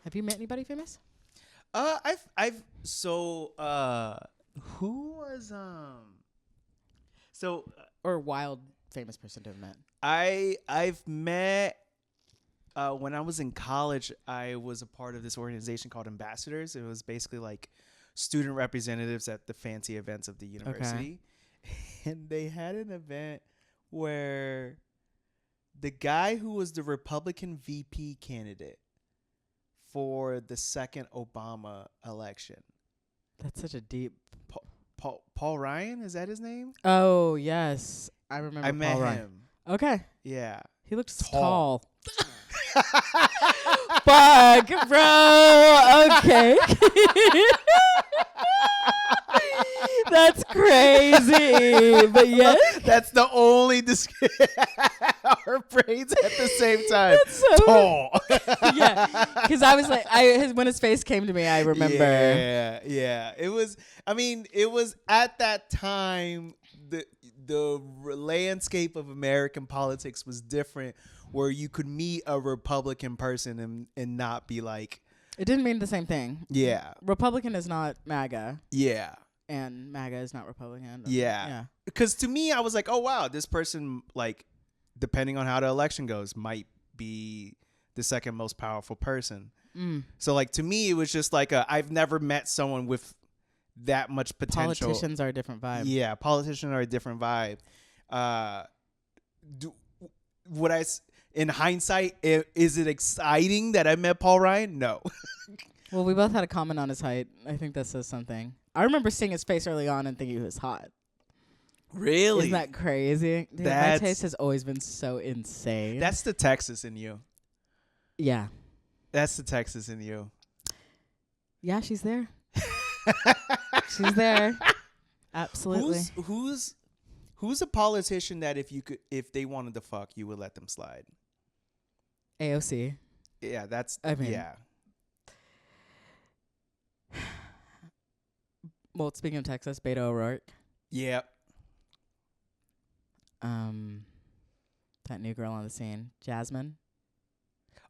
Have you met anybody famous? Who was so Or wild famous person to have met? I've met when I was in college. I was a part of this organization called Ambassadors. It was basically like student representatives at the fancy events of the university. And they had an event where the guy who was the Republican VP candidate for the second Obama election. That's such a deep. Paul Ryan, is that his name? Oh yes, I remember. I met Paul Ryan. him. Okay, Yeah. he looks Tall. Fuck, bro. Okay. That's crazy. But yes. That's the only our brains at the same time. That's so tall. Yeah. Because I was like, when his face came to me, I remember. Yeah. It was at that time, the landscape of American politics was different, where you could meet a Republican person and not be like. It didn't mean the same thing. Yeah. Republican is not MAGA. Yeah. And MAGA is not Republican. Yeah. Because to me, I was like, oh, wow, this person, like, depending on how the election goes, might be the second most powerful person. So, like, to me, it was just like I've never met someone with that much potential. Politicians are a different vibe. Yeah, politicians are a different vibe. In hindsight, is it exciting that I met Paul Ryan? No. Well, we both had a comment on his height. I think that says something. I remember seeing his face early on and thinking he was hot. Really? Isn't that crazy? Dude, my taste has always been so insane. That's the Texas in you. Yeah. That's the Texas in you. Yeah, she's there. She's there. Absolutely. Who's a politician that if they wanted to fuck, you would let them slide? AOC. Yeah, yeah. Well, speaking of Texas, Beto O'Rourke. Yep. That new girl on the scene, Jasmine.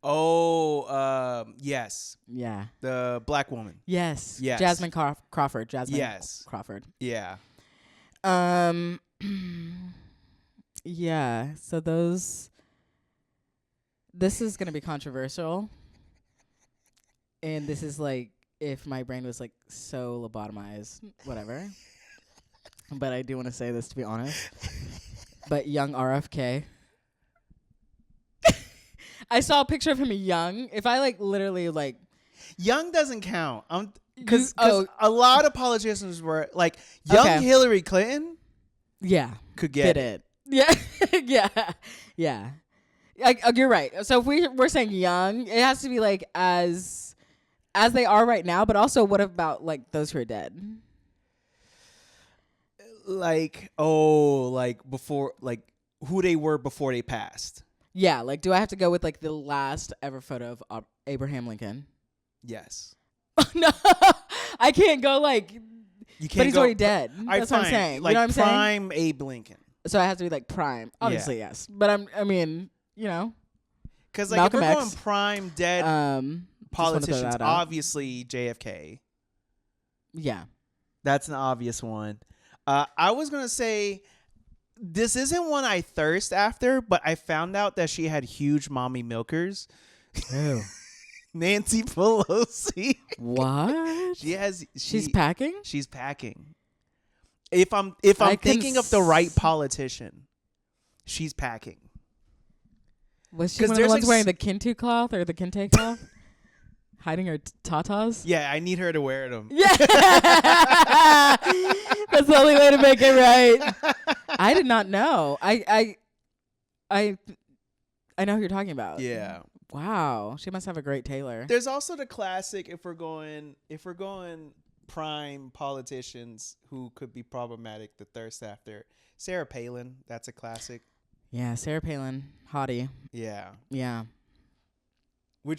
Oh, yes. Yeah. The black woman. Yes. Yes. Jasmine Crawford. Jasmine yes. Crawford. Yeah. Yeah. So this is gonna be controversial, and this is like if my brain was like so lobotomized, whatever. But I do want to say this to be honest. But young RFK. I saw a picture of him young. If I like literally like young doesn't count. Because a lot of politicians were like young Hillary Clinton. Yeah, could get it. Yeah, yeah. You're right. So if we're saying young, it has to be like as they are right now. But also, what about like those who are dead? Like before, like who they were before they passed. Yeah, like do I have to go with like the last ever photo of Abraham Lincoln? Yes. No, I can't go like. You can't. But he's already dead. That's what I'm saying. Like you know what I'm prime saying? Abe Lincoln. So it has to be like prime. Obviously, yes. But I mean, you know. Because like Malcolm if we're X, going prime dead politicians, obviously JFK. Yeah. That's an obvious one. I was gonna say this isn't one I thirst after, but I found out that she had huge mommy milkers. Ew. Nancy Pelosi. What? She's packing? She's packing. If I'm thinking of the right politician, she's packing. Was she one of the ones wearing the kente cloth or the kente cloth? Hiding her tatas? Yeah, I need her to wear them. Yeah. That's the only way to make it right. I did not know. I know who you're talking about. Yeah. Wow, she must have a great tailor. There's also the classic if we're going prime politicians who could be problematic to thirst after. Sarah Palin, that's a classic. Yeah, Sarah Palin, hottie. Yeah. Yeah. Who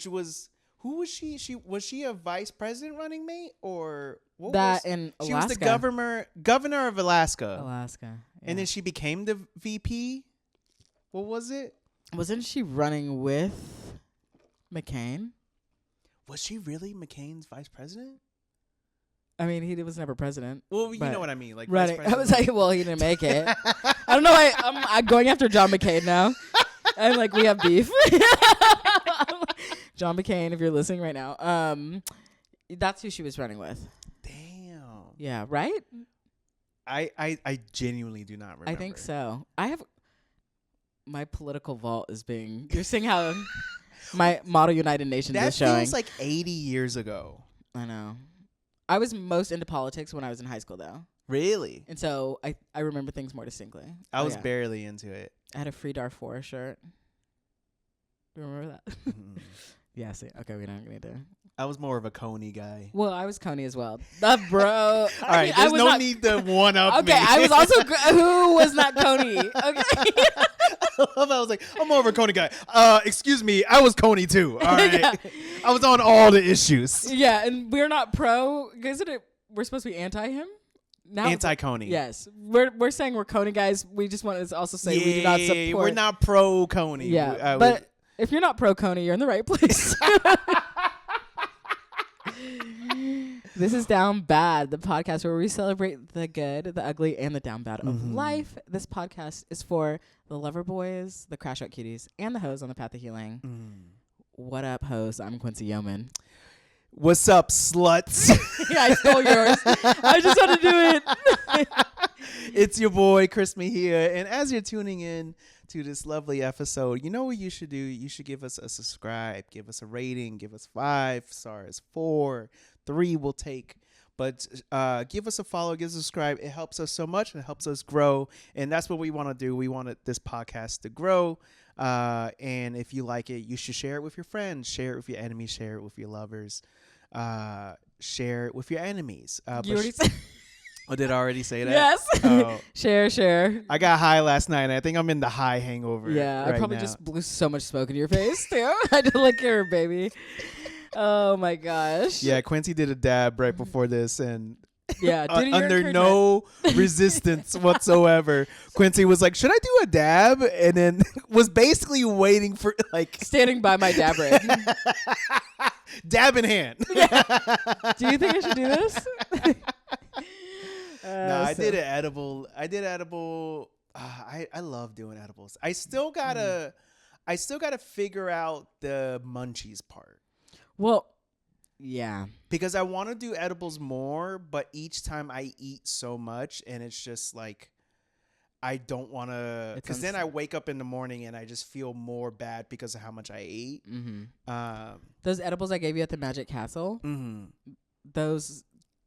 was she? Was she a vice president running mate or what? That in Alaska. She was the governor of Alaska. Yeah. And then she became the VP. What was it? Wasn't she running with McCain? Was she really McCain's vice president? I mean, he was never president. Well, you know what I mean. Like, running. vice I was president. like, well, he didn't make it. I don't know. I'm going after John McCain now. I'm like, we have beef. John McCain, if you're listening right now, that's who she was running with. Damn. Yeah, right? I genuinely do not remember. I think so. I have my political vault is being. You're seeing how my Model United Nations that is showing. feels like 80 years ago. I know. I was most into politics when I was in high school, though. Really? And so I remember things more distinctly. I was barely into it. I had a Free Darfur shirt. Do you remember that? Yeah, see. Okay, we don't need to. I was more of a Coney guy. Well, I was Coney as well. Bro. All right, there's no need to one up me. Okay, I was also who was not Coney? Okay. I was like, I'm more of a Coney guy. Excuse me, I was Coney too. All right, Yeah. I was on all the issues. Yeah, and we're not pro. Isn't it? We're supposed to be anti him. Now, Anti-Coney. Yes, we're saying we're Coney guys. We just want to also say we do not support. We're not pro Coney. Yeah, but if you're not pro Coney, you're in the right place. This is Down Bad, the podcast where we celebrate the good, the ugly, and the down bad of life. This podcast is for the loverboys, the crashout cuties, and the hoes on the path to healing. What up, hoes? I'm Quincy Yeoman. What's up, sluts? Yeah, I stole yours. I just want to do it. It's your boy, Chris Mejia. And as you're tuning in to this lovely episode, you know what you should do? You should give us a subscribe, give us a rating, give us 5 stars, 4, 3 will take. But give us a follow, give us a subscribe. It helps us so much and it helps us grow. And that's what we want to do. We want this podcast to grow. And if you like it, you should share it with your friends, share it with your enemies, share it with your lovers, share it with your enemies. You already said. Oh, did I already say that? Yes. Oh. Share. I got high last night, and I think I'm in the high hangover. Yeah, right I probably now. just blew so much smoke in your face, too. I didn't look here, baby. Oh, my gosh. Yeah, Quincy did a dab right before this, and Yeah, under no resistance whatsoever, Quincy was like, "Should I do a dab?" And then was basically waiting for standing by my dab rig. dab in hand. Yeah. Do you think I should do this? No, I did an edible. I love doing edibles. I still gotta figure out the munchies part. Well, yeah, because I want to do edibles more, but each time I eat so much, and it's just like I don't want to. Because then I wake up in the morning and I just feel more bad because of how much I ate. Those edibles I gave you at the Magic Castle, those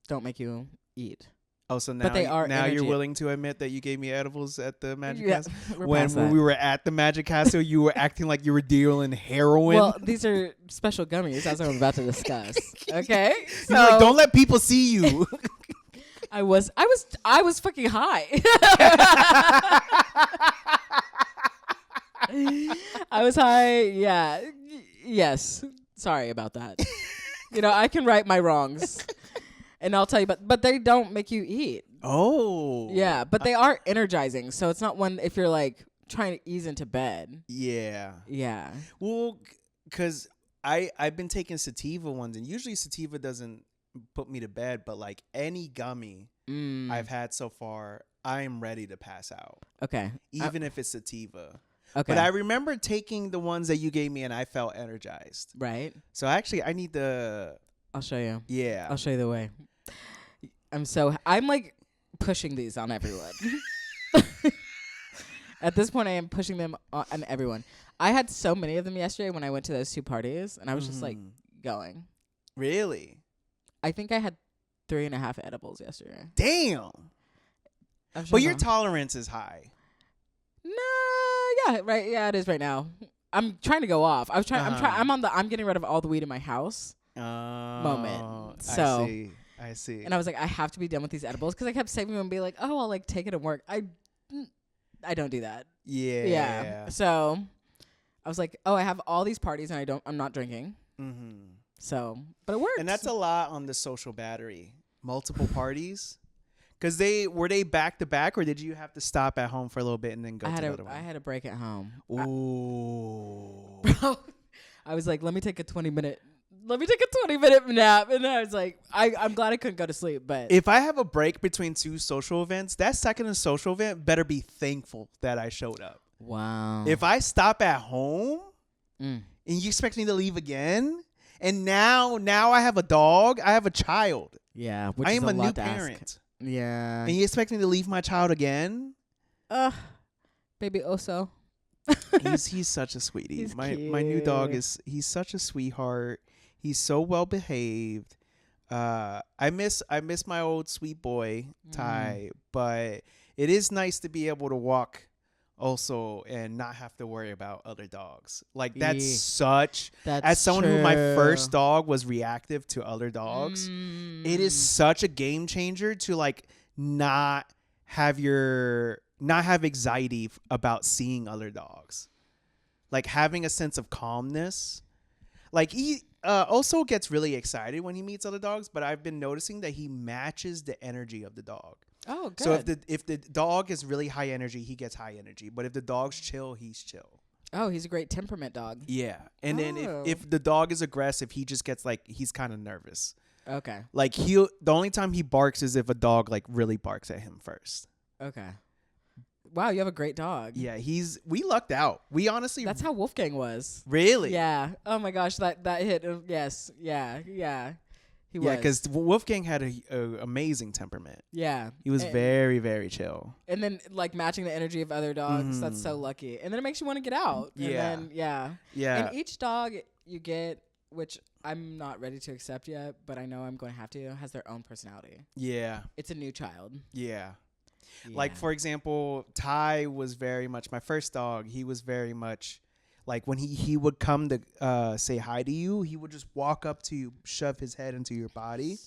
don't make you eat. Oh, so now, but they are now energy. you're willing to admit that you gave me edibles at the Magic Castle? When we were at the Magic Castle, you were acting like you were dealing heroin. Well, these are special gummies, as I'm about to discuss. Okay, so like, don't let people see you. I was fucking high. I was high. Yeah. Yes. Sorry about that. I can right my wrongs. And I'll tell you, but they don't make you eat. Oh. Yeah, but they are energizing. So it's not one if you're like trying to ease into bed. Yeah. Yeah. Well, because I've been taking sativa ones, and usually sativa doesn't put me to bed, but like any gummy I've had so far, I am ready to pass out. Okay. Even if it's sativa. Okay. But I remember taking the ones that you gave me, and I felt energized. Right. So actually, I need the... I'll show you. Yeah. I'll show you the way. I'm like pushing these on everyone. At this point, I am pushing them on everyone. I had so many of them yesterday when I went to those 2 parties, and I was just like going. Really? I think I had 3.5 edibles yesterday. Damn. But your tolerance is high. No, yeah, right. Yeah, it is right now. I'm trying to go off. I'm getting rid of all the weed in my house. Moment. So I see. And I was like, I have to be done with these edibles because I kept saving them and be like, oh, I'll like take it and work. I don't do that. Yeah. So I was like, oh, I have all these parties and I'm not drinking. So, but it works. And that's a lot on the social battery. Multiple parties. Because were they back to back, or did you have to stop at home for a little bit and then go to the other one? I had a break at home. Ooh. I was like, let me take a 20-minute let me take a 20-minute nap. And I was like, I'm glad I couldn't go to sleep. But If I have a break between 2 social events, that second social event better be thankful that I showed up. wow. If I stop at home Mm. and you expect me to leave again, and now I have a dog, I have a child. Yeah. Which I is am a new lot to ask. parent. Yeah. And you expect me to leave my child again? Baby Oso. He's such a sweetie. He's My new dog cute. he's such a sweetheart. He's so well behaved. I miss my old sweet boy Ty, but it is nice to be able to walk also and not have to worry about other dogs. Like that's That's as someone who my true. first dog was reactive to other dogs, it is such a game changer to like not have anxiety about seeing other dogs. Like having a sense of calmness. Like he also gets really excited when he meets other dogs, but I've been noticing that he matches the energy of the dog. Oh, good. So if the dog is really high energy, he gets high energy. But if the dog's chill, he's chill. Oh, he's a great temperament dog. Yeah. And then Oh. if the dog is aggressive, he just gets like he's kind of nervous. Okay. Like the only time he barks is if a dog like really barks at him first. Okay. Wow, you have a great dog. Yeah, we lucked out. We honestly That's how Wolfgang was. really. Yeah. Oh my gosh, that hit. Yes. Yeah. Yeah. He was. Yeah, because Wolfgang had a amazing temperament. Yeah. He was very, very chill. And then like matching the energy of other dogs. That's so lucky. And then it makes you want to get out. And Yeah. then, yeah. Yeah. And each dog you get, which I'm not ready to accept yet, but I know I'm going to have to, has their own personality. Yeah. It's a new child. Yeah. Yeah. Like, for example, Ty was very much my first dog. He was very much like when he would come to say hi to you, he would just walk up to you, shove his head into your body.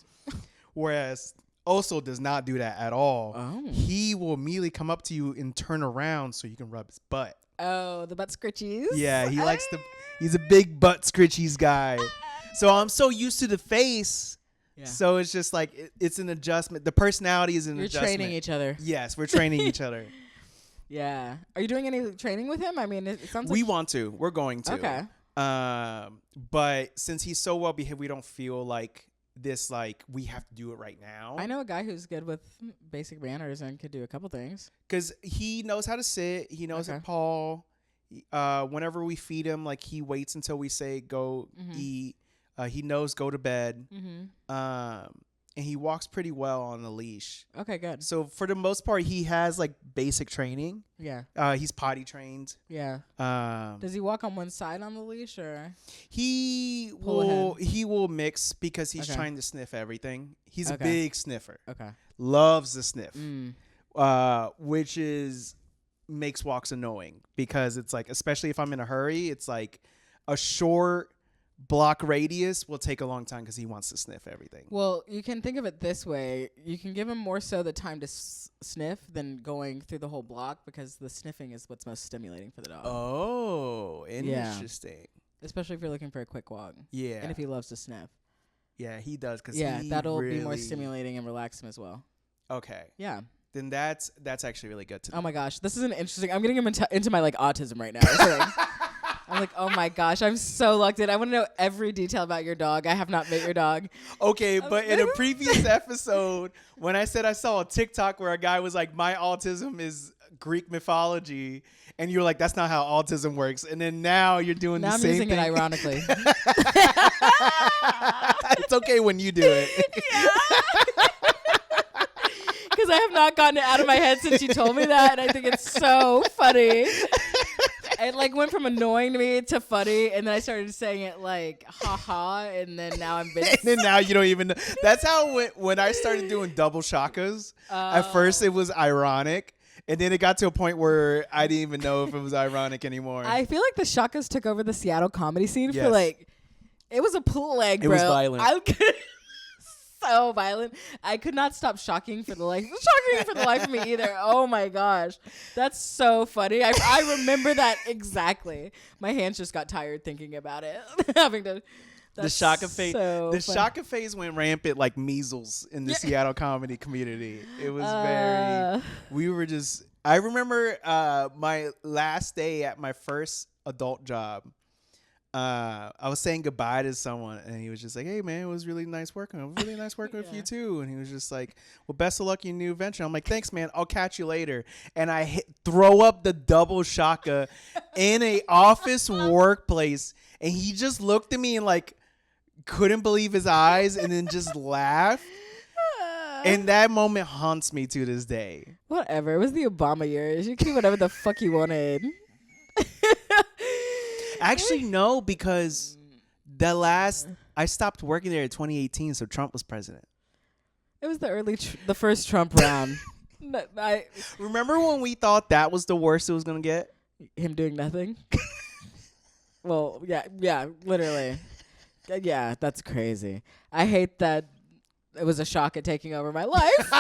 Whereas Oso does not do that at all. Oh. He will immediately come up to you and turn around so you can rub his butt. Oh, the butt scritchies. Yeah, he likes he's a big butt scritchies guy. So I'm so used to the face. Yeah. So it's just like it's an adjustment. The personality is an You're adjustment. training each other. Yes, we're training each other. Yeah. Are you doing any training with him? I mean, it sounds We like want to. We're going to. Okay. But since he's so well behaved, we don't feel like this. Like we have to do it right now. I know a guy who's good with basic manners and could do a couple things. Because he knows how to sit. He knows Okay. to paw. Whenever we feed him, like he waits until we say go eat. He knows go to bed. And he walks pretty well on the leash. Okay, good. So for the most part, he has like basic training. Yeah. He's potty trained. Yeah. Um, Does he walk on one side on the leash or? he Pull will mix because he's Okay. trying to sniff everything. He's a Okay. big sniffer. Okay. Loves to sniff. Which makes walks annoying because it's like, especially if I'm in a hurry, it's like a short block radius will take a long time because he wants to sniff everything. Well, you can think of it this way. You can give him more so the time to sniff than going through the whole block because the sniffing is what's most stimulating for the dog. Oh, interesting. Especially if you're looking for a quick walk. Yeah. And if he loves to sniff. Yeah, he does. Cause Yeah, he that'll be more really- stimulating and relax him as well. Okay. Yeah. Then that's actually really good to know. Oh my gosh, this is an interesting. I'm getting him into my like autism right now. So, I'm like, oh my gosh, I'm so locked in. I want to know every detail about your dog. I have not met your dog. Okay, but in a previous episode, when I said I saw a TikTok where a guy was like, my autism is Greek mythology, and you're like, that's not how autism works. And then now you're doing Now the I'm same using thing. it ironically. It's okay when you do it. Because I have not gotten it out of my head since you told me that, and I think it's so funny. It like went from annoying to me to funny, and then I started saying it like haha, and then now I'm And then now you don't even know. That's how when I started doing double shakas, at first it was ironic, and then it got to a point where I didn't even know if it was ironic anymore. I feel like the shakas took over the Seattle comedy scene for Yes. like, it was a plague, It bro. was violent. So violent. I could not stop shocking for the life of me either. Oh my gosh, that's so funny. I remember that exactly. My hands just got tired thinking about it. Having to. The shaka phase. So The funny. shaka phase went rampant like measles in the Seattle comedy community. It was very. We were just. I remember my last day at my first adult job. I was saying goodbye to someone, and he was just like, "Hey, man, it was really nice working. It was really nice working with you too." And he was just like, "Well, best of luck in your new venture." I'm like, "Thanks, man. I'll catch you later." And I throw up the double shaka in a office workplace, and he just looked at me and like couldn't believe his eyes, and then just laughed. And that moment haunts me to this day. Whatever. It was the Obama years. You can do whatever the fuck you wanted. Actually, no, because I stopped working there in 2018, so Trump was president. It was the first Trump round. Remember when we thought that was the worst it was gonna get? Him doing nothing. Well, yeah, literally. Yeah, that's crazy. I hate that it was a shock at taking over my life.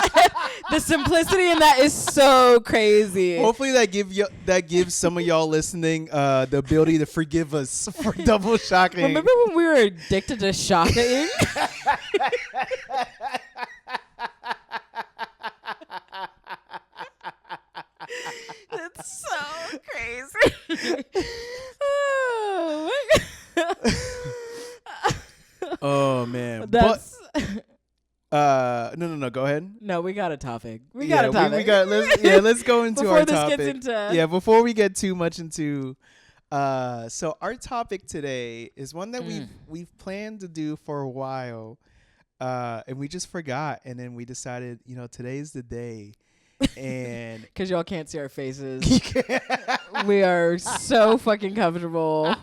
The simplicity in that is so crazy. Hopefully that gives some of y'all listening the ability to forgive us for double shocking. Remember when we were addicted to shocking? That's so crazy. Oh my God. Oh man. That's no, go ahead. No, we got a topic. Let's go into before our this topic. Gets into Before we get too much into so our topic today is one that we've planned to do for a while. And we just forgot, and then we decided, today's the day. And because y'all can't see our faces. We are so fucking comfortable.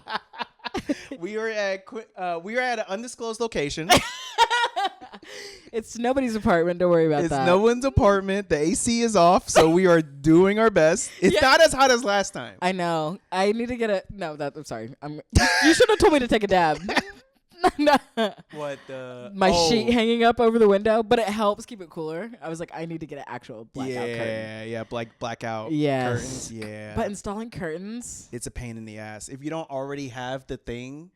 we are at an undisclosed location. It's nobody's apartment. Don't worry about that. It's no one's apartment. The AC is off, so we are doing our best. It's not as hot as last time. I know. I need to get I'm sorry. You should have told me to take a dab. What the? My sheet hanging up over the window, but it helps keep it cooler. I was like, I need to get an actual blackout curtain. Yeah, blackout curtains. Yeah. But installing curtains, it's a pain in the ass. If you don't already have the thing,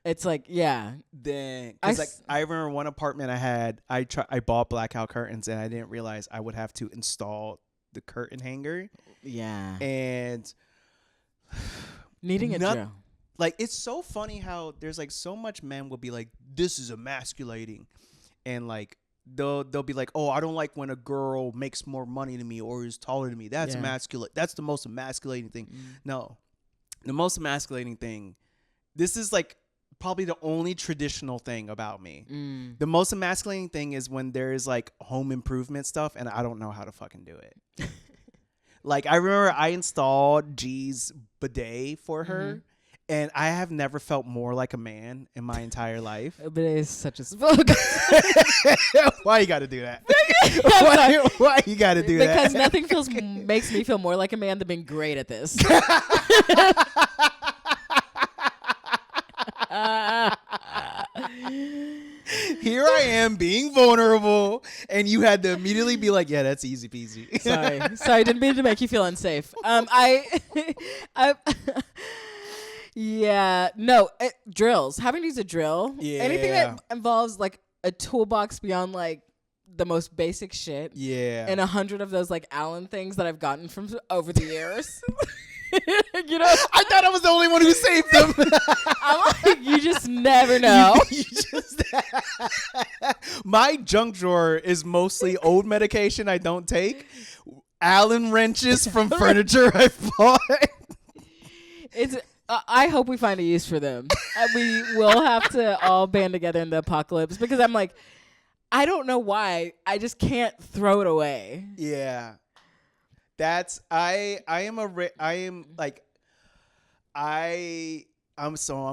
it's like, then because I remember one apartment I had, I bought blackout curtains, and I didn't realize I would have to install the curtain hanger. Yeah. And needing a drill. Like, it's so funny how there's like so much men will be like, this is emasculating. And like, they'll be like, oh, I don't like when a girl makes more money than me or is taller than me. That's emasculate. That's the most emasculating thing. No, the most emasculating thing, this is like probably the only traditional thing about me. The most emasculating thing is when there's like home improvement stuff and I don't know how to fucking do it. Like, I remember I installed G's bidet for her. And I have never felt more like a man in my entire life. But it is such a Why you got to do that? Why you got to do that? Because nothing makes me feel more like a man than being great at this. Here I am being vulnerable, and you had to immediately be like, "Yeah, that's easy peasy." Sorry, didn't mean to make you feel unsafe. Yeah, no, drills. Having to use a drill. Yeah. Anything that involves like a toolbox beyond like the most basic shit. Yeah. And 100 of those like Allen things that I've gotten from over the years. I thought I was the only one who saved them. I'm like, you just never know. My junk drawer is mostly old medication I don't take. Allen wrenches from furniture I bought. I hope we find a use for them. We will have to all band together in the apocalypse because I'm like, I don't know why. I just can't throw it away. Yeah. I'm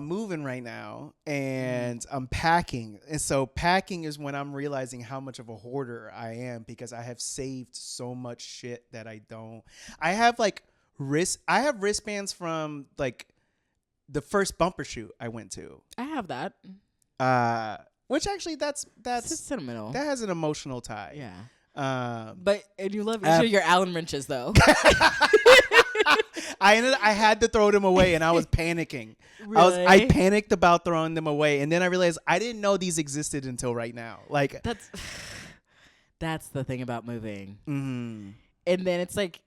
moving right now and I'm packing. And so packing is when I'm realizing how much of a hoarder I am because I have saved so much shit that I have wristbands from like the first bumper shoot I went to. I have that. Which actually that's sentimental. That has an emotional tie. Yeah. But you love your Allen wrenches though. I had to throw them away and I was panicking. Really? I panicked about throwing them away and then I realized I didn't know these existed until right now. Like that's the thing about moving. Mm-hmm. And then it's like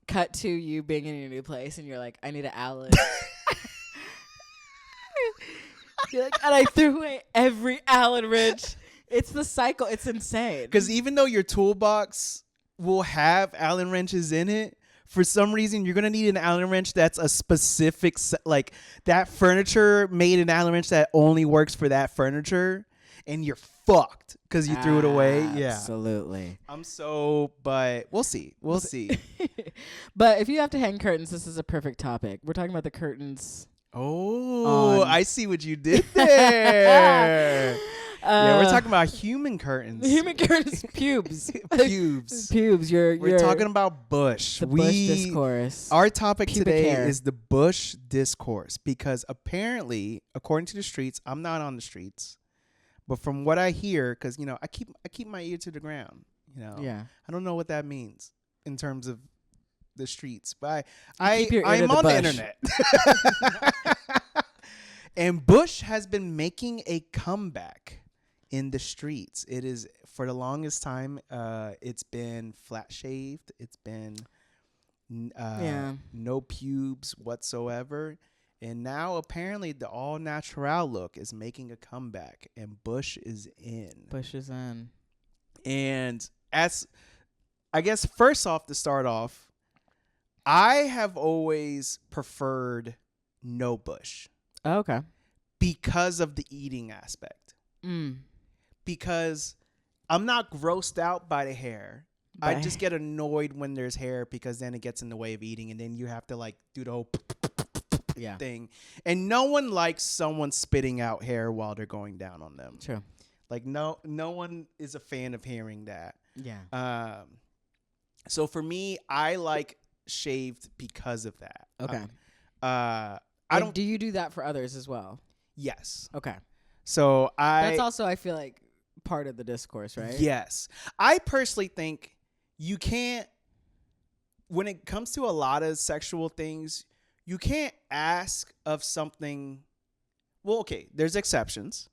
cut to you being in your new place and you're like, I need an Allen. You're like, and I threw away every Allen wrench. It's the cycle. It's insane. Because even though your toolbox will have Allen wrenches in it, for some reason you're gonna need an Allen wrench that's a specific like that furniture made an Allen wrench that only works for that furniture, and you're fucked because you threw it away. Yeah, absolutely. But we'll see. We'll see. But if you have to hang curtains, this is a perfect topic. We're talking about the curtains. Oh, I see what you did there. Yeah, we're talking about human curtains. Human curtains, pubes. Pubes. Pubes. We're talking about bush. The bush discourse. Our topic Pubic today hair. is the bush discourse, because apparently, according to the streets, I'm not on the streets, but from what I hear, because I keep my ear to the ground. Yeah. I don't know what that means in terms of the streets, but keep your ear I'm to the on the bush. internet. And bush has been making a comeback in the streets. It is, for the longest time, it's been flat shaved. It's been no pubes whatsoever. And now apparently the all natural look is making a comeback, and bush is in. Bush is in. And as I guess first off, to start off, I have always preferred no bush. Oh, okay. Because of the eating aspect. Because I'm not grossed out by the hair. I just get annoyed when there's hair, because then it gets in the way of eating, and then you have to like do the whole thing. And no one likes someone spitting out hair while they're going down on them. True. Like no one is a fan of hearing that. Yeah. So for me, I like shaved because of that. Okay. I don't. Do you do that for others as well? Yes. Okay. So That's also, I feel like, part of the discourse, right? Yes. I personally think you can't, when it comes to a lot of sexual things, you can't ask of something. Well, okay, there's exceptions.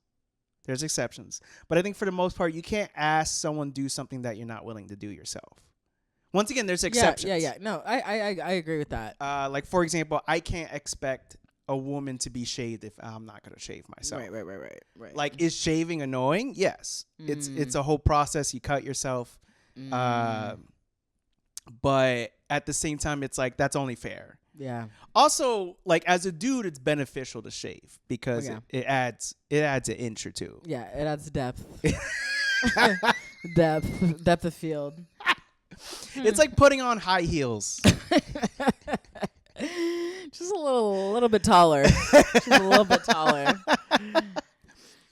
But I think for the most part, you can't ask someone do something that you're not willing to do yourself. Once again, there's exceptions. Yeah. No, I agree with that. Like, for example, I can't expect a woman to be shaved if I'm not going to shave myself. Right. Like, is shaving annoying? Yes. It's a whole process. You cut yourself. But at the same time, it's like, that's only fair. Yeah. Also, like, as a dude, it's beneficial to shave because it adds an inch or two. Yeah, it adds depth. depth of field. It's like putting on high heels. Just a little bit taller. Just a little bit taller.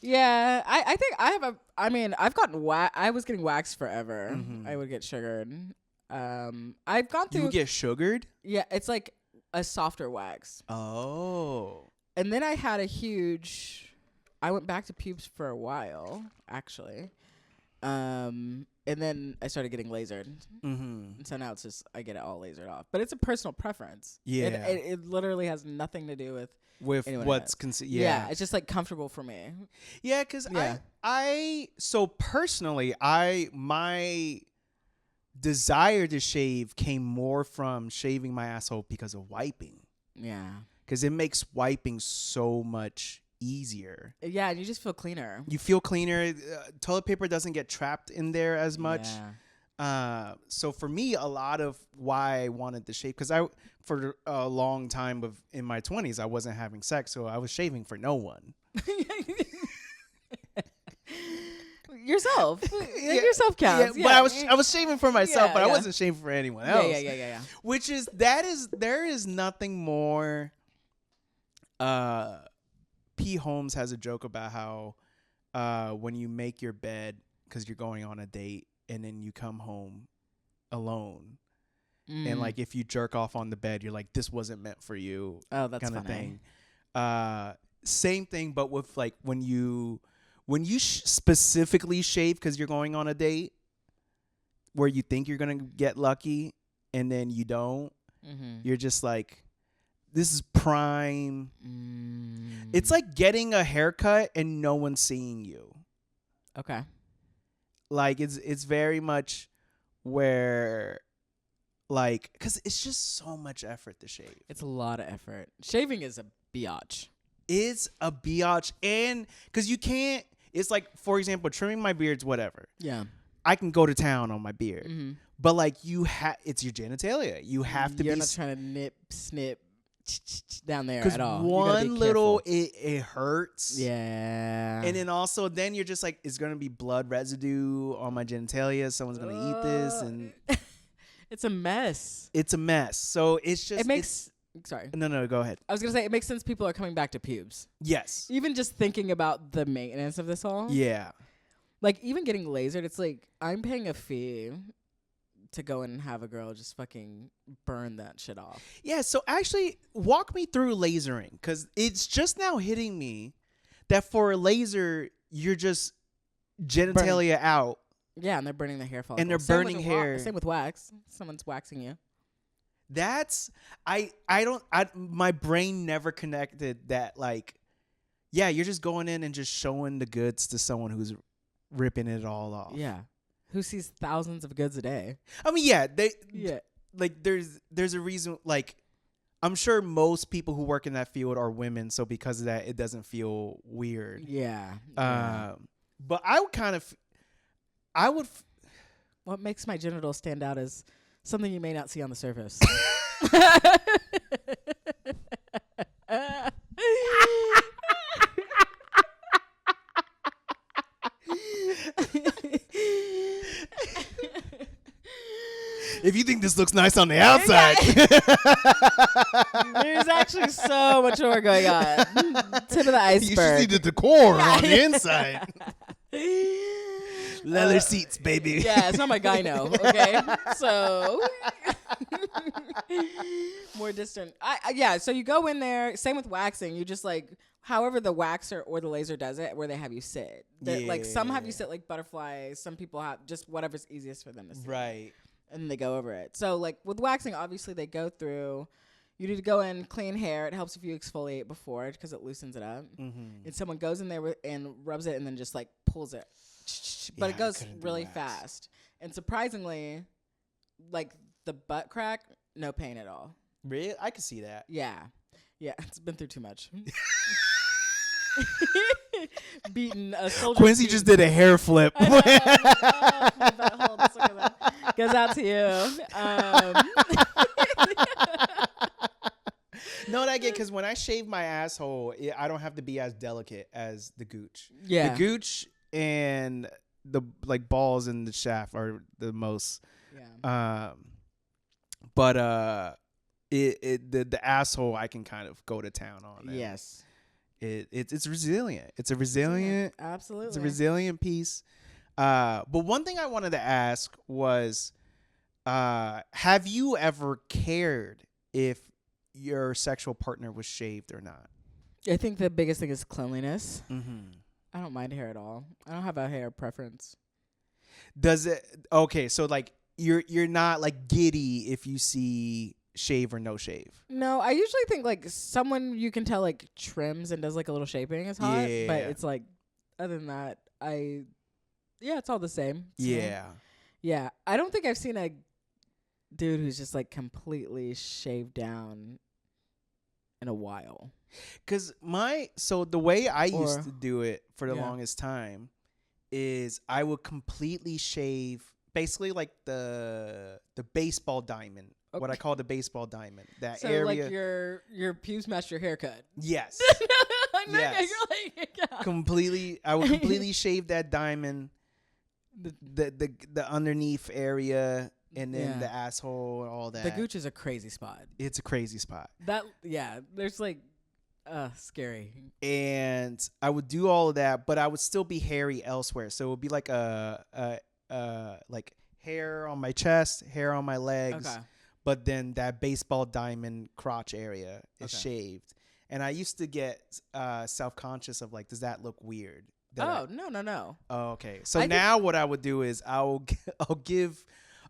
Yeah, I think I've gotten I was getting waxed forever. Mm-hmm. I would get sugared. I've gone through. You get sugared? Yeah, it's like a softer wax. Oh. And then I had I went back to pubes for a while, actually. And then I started getting lasered. Mm-hmm. And so now it's just, I get it all lasered off. But it's a personal preference. Yeah. It literally has nothing to do with what's yeah, it's just like comfortable for me. Yeah, because so personally, my desire to shave came more from shaving my asshole because of wiping. Yeah. Because it makes wiping so much easier. Yeah, and you just feel cleaner. You feel cleaner. Toilet paper doesn't get trapped in there as much. Yeah. So for me, a lot of why I wanted to shave, because for a long time in my 20s, I wasn't having sex, so I was shaving for no one. Yourself. Yourself counts. Yeah, but I was shaving for myself, but I wasn't shaving for anyone else. Yeah. Which is there is nothing more. P. Holmes has a joke about how when you make your bed because you're going on a date and then you come home alone, and like if you jerk off on the bed, you're like, this wasn't meant for you. Oh, that's kind of funny. thing. Same thing, but with like when you specifically shave because you're going on a date where you think you're gonna get lucky and then you don't. Mm-hmm. You're just like, this is prime. It's like getting a haircut and no one's seeing you. Okay. Like it's very much where, like, because it's just so much effort to shave. It's a lot of effort. Shaving is a biatch. It's a biatch, and because you can't. It's like, for example, trimming my beard's whatever. Yeah. I can go to town on my beard, but like it's your genitalia. You have to You're be. not trying to nip, snip down there Because at all. one little, it hurts. Yeah. And then also, then you're just like, it's going to be blood residue on my genitalia. Someone's going to eat this. And it's a mess. It's a mess. So it's just. It makes. Sorry. No, go ahead. I was going to say, it makes sense people are coming back to pubes. Yes. Even just thinking about the maintenance of this all. Yeah. Like, even getting lasered, it's like, I'm paying a fee to go in and have a girl just fucking burn that shit off. Yeah, so actually, walk me through lasering. Because it's just now hitting me that for a laser, you're just genitalia out. Yeah, and they're burning the hair follicle. And they're burning hair. Same with wax. Someone's waxing you. That's, my brain never connected that, like, yeah, you're just going in and just showing the goods to someone who's ripping it all off. Yeah. Who sees thousands of goods a day? I mean, yeah, yeah. Like there's a reason, like, I'm sure most people who work in that field are women, so because of that, it doesn't feel weird. Yeah. But I would. What makes my genitals stand out is something you may not see on the surface. If you think this looks nice on the outside, there's actually so much more going on. Tip of the iceberg. You should see the decor on the inside. Leather seats, baby. Yeah, it's not my gyno, okay? So, more distant. Yeah, so you go in there, same with waxing. You just like, however the waxer or the laser does it, where they have you sit. Like, some have you sit like butterflies. Some people have just whatever's easiest for them to sit. Right. And they go over it. So, like, with waxing, obviously, they go through. You need to go in, clean hair. It helps if you exfoliate before because it loosens it up. Mm-hmm. And someone goes in there and rubs it and then just, like, pulls it. But it goes really fast. And surprisingly, like, the butt crack, no pain at all. Really? I can see that. Yeah. Yeah, it's been through too much. Beaten a soldier. Quincy just did a hair flip. I know. Oh, my butthole. Just look at that. Goes out to you. No, I get, because when I shave my asshole, I don't have to be as delicate as the gooch. Yeah. The gooch and the like balls in the shaft are the most. Yeah. But the asshole I can kind of go to town on. Yes. It's resilient. It's a resilient. Absolutely. It's a resilient piece. But one thing I wanted to ask was, have you ever cared if your sexual partner was shaved or not? I think the biggest thing is cleanliness. Mm-hmm. I don't mind hair at all. I don't have a hair preference. Does it? Okay, so like you're not like giddy if you see shave or no shave. No, I usually think like someone you can tell like trims and does like a little shaping is hot. Yeah. But it's like, other than that, it's all the same. Yeah. Yeah. I don't think I've seen a dude who's just like completely shaved down in a while. Because the way I used to do it for the longest time is I would completely shave basically like the baseball diamond. Okay. What I call the baseball diamond. That so area. Like your pubes match your haircut. Yes. Yes. Completely. I would completely shave that diamond, the underneath area, and then the asshole and all that. The gooch is a crazy spot. It's a crazy spot. There's like scary. And I would do all of that, but I would still be hairy elsewhere. So it would be like like hair on my chest, hair on my legs. Okay. But then that baseball diamond crotch area is shaved. And I used to get self-conscious of like, does that look weird? No. Oh, okay. So now what I would do is I'll give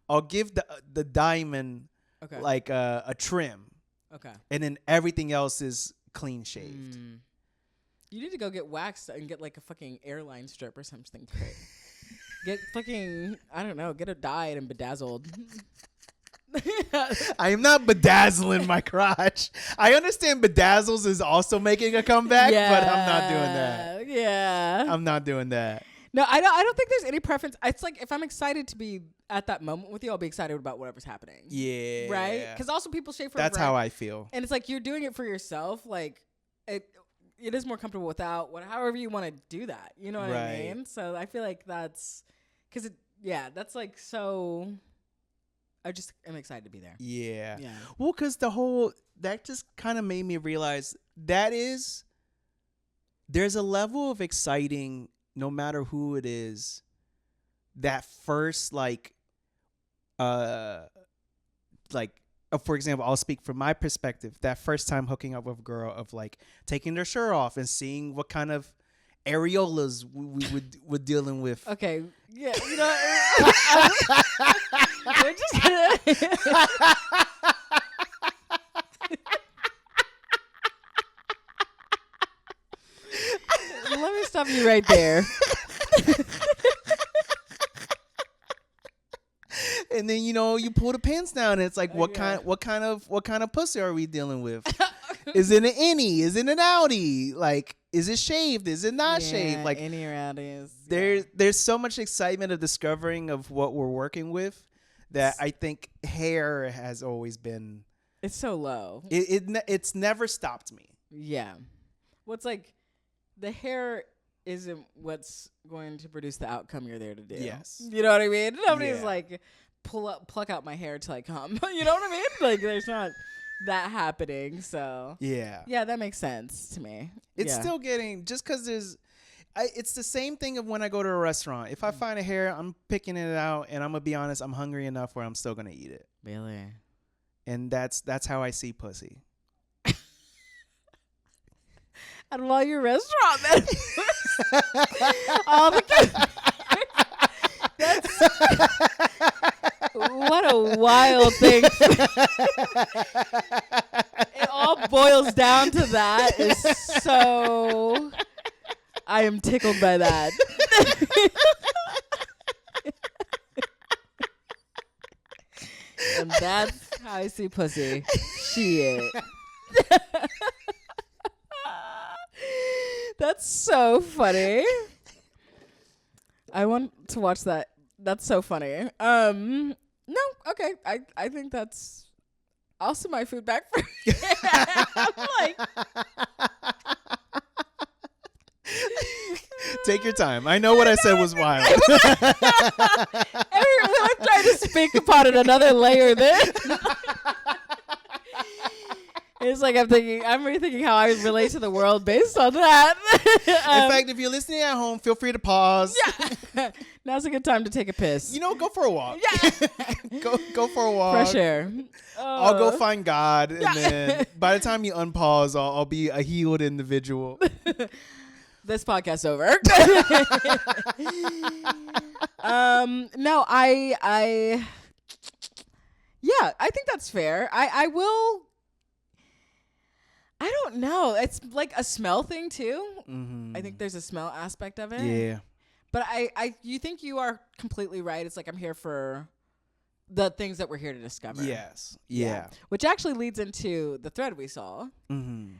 the diamond like a trim. Okay. And then everything else is clean shaved. You need to go get waxed and get like a fucking airline strip or something crazy. Get fucking, I don't know, get it dyed and bedazzled. I am not bedazzling my crotch. I understand bedazzles is also making a comeback, but I'm not doing that. Yeah. I'm not doing that. No, I don't think there's any preference. It's like if I'm excited to be at that moment with you, I'll be excited about whatever's happening. Yeah. Right? Because also people shave for That's how I feel. And it's like you're doing it for yourself. Like it is more comfortable without however you want to do that. You know what I mean? So I feel like that's because that's like so. I just am excited to be there. Yeah. Yeah. Well, because that just kind of made me realize there's a level of exciting, no matter who it is, that first for example, I'll speak from my perspective, that first time hooking up with a girl of like taking their shirt off and seeing what kind of areolas we're dealing with. Okay. Yeah. You know, we're just gonna let me stop you right there. And then you pull the pants down and it's like what kind of pussy are we dealing with? Is it an innie? Is it an outie? Like, is it shaved? Is it not shaved? Like, innie or outies. There's so much excitement of discovering of what we're working with that I think hair has always been. It's so low. It's never stopped me. Yeah. What's like the hair isn't what's going to produce the outcome you're there to do. Yes. You know what I mean? Nobody's like pluck out my hair till I come. You know what I mean? Like there's not that happening. So yeah, that makes sense to me. It's still getting just because it's the same thing of when I go to a restaurant. If I find a hair, I'm picking it out, and I'm gonna be honest, I'm hungry enough where I'm still gonna eat it. Really? And that's how I see pussy. Out of all your restaurant menus, all the that's what a wild thing. It all boils down to that. Is so I am tickled by that. And that's how I see pussy. Shit. That's so funny. I want to watch that. That's so funny. No, okay. I think that's. I'll send my food back for you. I'm like. Take your time. I know what I said was wild. I'm trying to speak upon it another layer there. It's like I'm rethinking how I relate to the world based on that. In fact, if you're listening at home, feel free to pause. Yeah. Now's a good time to take a piss. Go for a walk. Yeah. go for a walk. Fresh air. I'll go find God, and then by the time you unpause, I'll be a healed individual. This podcast's over. No, I think that's fair. I will. I don't know. It's like a smell thing too. Mm-hmm. I think there's a smell aspect of it. Yeah. But you think you are completely right. It's like I'm here for the things that we're here to discover. Yes. Yeah. Which actually leads into the thread we saw. Mm-hmm.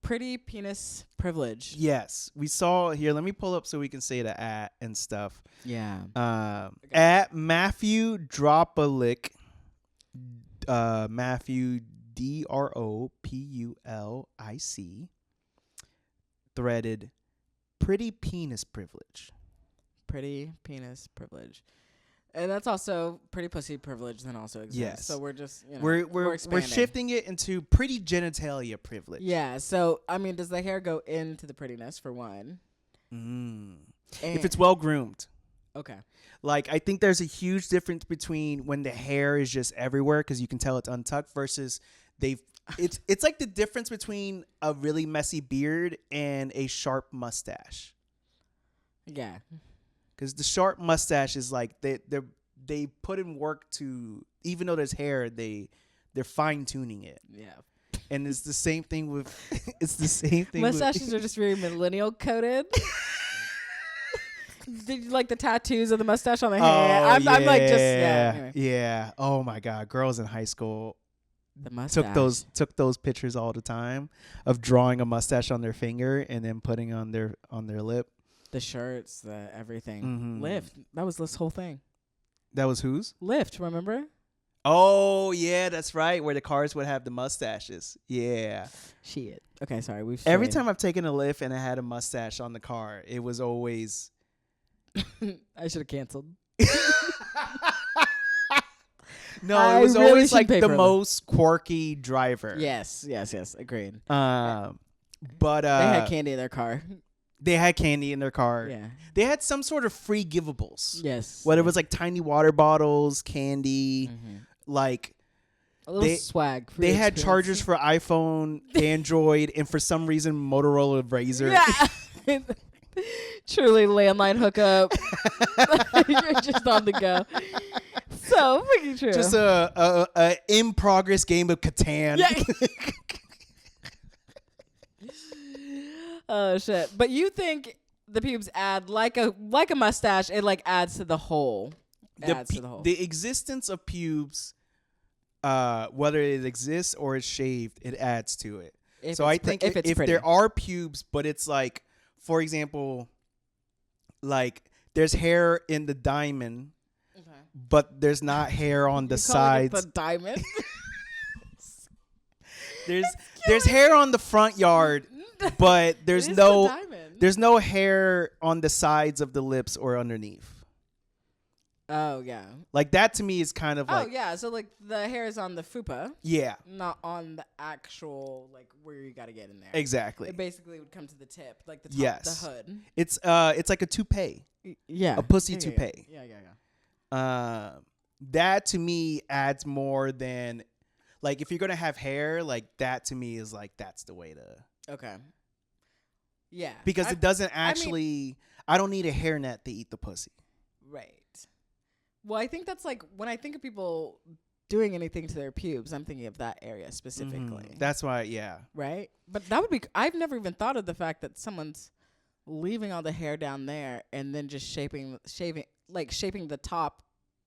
Pretty penis privilege. Yes. We saw here. Let me pull up so we can say the at and stuff. Yeah. Okay. At Matthew Dropulic. Matthew DROPULIC threaded pretty penis privilege. Pretty penis privilege. And that's also pretty pussy privilege then also exists. Yes. So we're just, we're shifting it into pretty genitalia privilege. Yeah. So, I mean, does the hair go into the prettiness for one? If it's well groomed. Okay. Like, I think there's a huge difference between when the hair is just everywhere because you can tell it's untucked versus it's like the difference between a really messy beard and a sharp mustache. Yeah. Because the sharp mustache is like they put in work to, even though there's hair, they're fine tuning it. Yeah. And it's the same thing with mustaches are just very millennial coded. like the tattoos of the mustache on the hair. I'm like just anyway. Yeah. Oh my God, girls in high school The mustache took those pictures all the time of drawing a mustache on their finger and then putting on their lip. The shirts, the everything. Mm-hmm. Lyft. That was this whole thing. That was whose? Lyft. Remember? Oh yeah, that's right. Where the cars would have the mustaches. Yeah. Shit. Okay, sorry. Every time I've taken a Lyft and I had a mustache on the car, it was always. I should have canceled. No, I it was really always should like pay the for a most quirky driver. Yes. Agreed. But They had candy in their car. they had candy in their car. Yeah. They had some sort of free givables. Yes. Whether it was like tiny water bottles, candy, Mm-hmm. like A little swag. they had chargers for iPhone, Android, and for some reason Motorola Razr. Yeah. Truly landline hookup. You're just on the go. So fucking true. Just a in progress game of Catan. Yeah. Oh shit! But you think the pubes add like a mustache? It like adds to the whole. The existence of pubes, whether it exists or it's shaved, it adds to it. So I think if there are pubes, but it's like, for example, like there's hair in the diamond, but there's not hair on the sides. The diamond. There's hair on the front yard, but there's no hair on the sides of the lips or underneath. Oh yeah. Like that to me is kind of like. Oh yeah, so like the hair is on the fupa. Yeah. Not on the actual like where you got to get in there. Exactly. It basically would come to the tip, like the top, yes. the hood. It's like a toupee. Yeah. A pussy toupee. Yeah. That to me adds more than, like, if you're gonna have hair, like that to me is like that's the way to. Okay. Yeah. Because it doesn't actually. I don't need a hairnet to eat the pussy. Right. Well, I think that's like when I think of people doing anything to their pubes, I'm thinking of that area specifically. Mm-hmm. That's why, yeah. Right? But that would be, I've never even thought of the fact that someone's leaving all the hair down there and then just shaping the top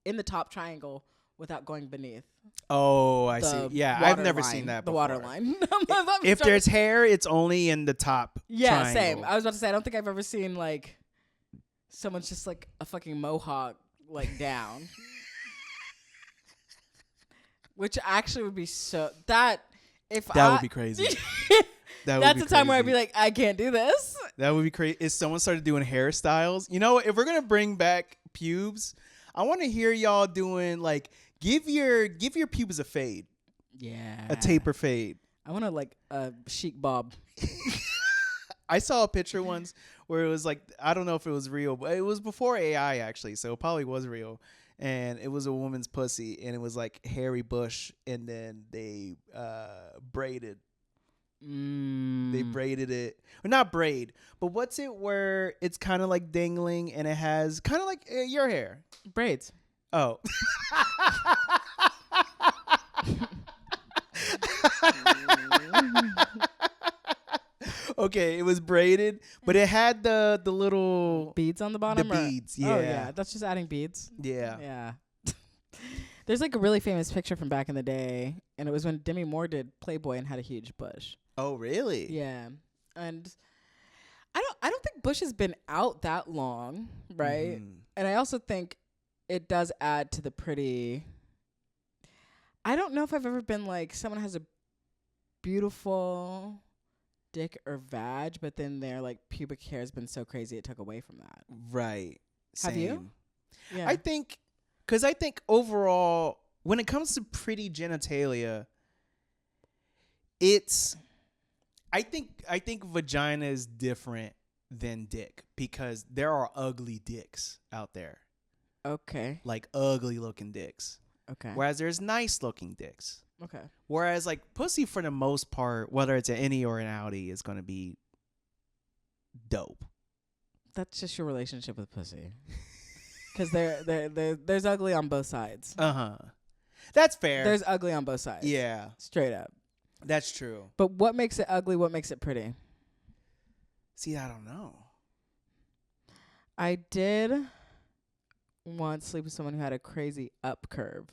in the top triangle without going beneath. Oh, I see. Yeah, I've never seen that before. The water line. If there's hair, it's only in the top triangle. Same. I was about to say, I don't think I've ever seen like someone's just like a fucking mohawk like down. Which actually would be that would be crazy. That's the time where I'd be like, I can't do this. That would be crazy. If someone started doing hairstyles, you know, if we're gonna bring back pubes, I want to hear y'all doing like give your pubes a fade. Yeah. A taper fade. I want to like a chic bob. I saw a picture once where it was like, I don't know if it was real, but it was before AI actually, so it probably was real. And it was a woman's pussy, and it was like hairy bush, and then they braided. They braided it. Or not braid, but what's it where it's kind of like dangling, and it has kind of like your hair. Braids. Oh. Okay, it was braided, but it had the little beads on the bottom. The beads, yeah. Oh yeah, that's just adding beads. Yeah. Yeah. There's like a really famous picture from back in the day, and it was when Demi Moore did Playboy and had a huge bush. Oh really? Yeah, and I don't think bush has been out that long, right? Mm-hmm. And I also think it does add to the pretty. I don't know if I've ever been like someone has a beautiful dick or vag, but then their like pubic hair has been so crazy it took away from that. Right. Have you? Yeah. I think overall, when it comes to pretty genitalia, I think vagina is different than dick because there are ugly dicks out there. Okay. Like ugly looking dicks. Okay. Whereas there's nice looking dicks. Okay. Whereas like pussy for the most part, whether it's an innie or an outie, is gonna be dope. That's just your relationship with pussy. Because there's ugly on both sides. That's fair. There's ugly on both sides. Yeah. Straight up. That's true. But what makes it ugly? What makes it pretty? See, I don't know. I did once sleep with someone who had a crazy up curve.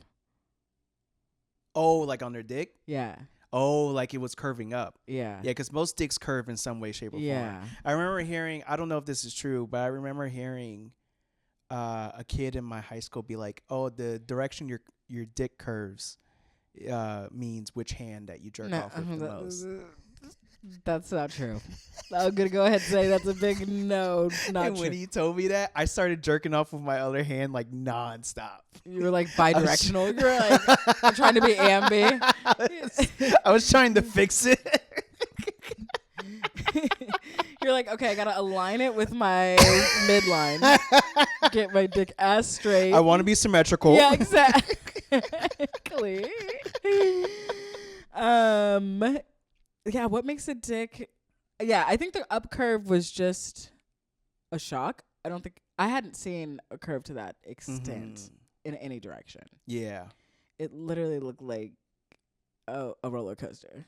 Oh, like on their dick? Yeah. Oh, like it was curving up. Yeah. Yeah, because most dicks curve in some way, shape, or Yeah. form. I remember hearing, I don't know if this is true, but I remember hearing a kid in my high school be like, "Oh, the direction your dick curves means which hand that you jerk off with the most." That's not true. I'm gonna go ahead and say that's a big no. Not And true. when he told me that, I started jerking off with my other hand like nonstop. You were like bi-directional. You were like I'm trying to be ambi. I was trying to fix it. You're like, okay, I gotta align it with my midline. Get my dick ass straight. I want to be symmetrical. Yeah, exactly. Yeah, what makes a dick? Yeah, I think the up curve was just a shock. I hadn't seen a curve to that extent in any direction. Yeah. It literally looked like a roller coaster.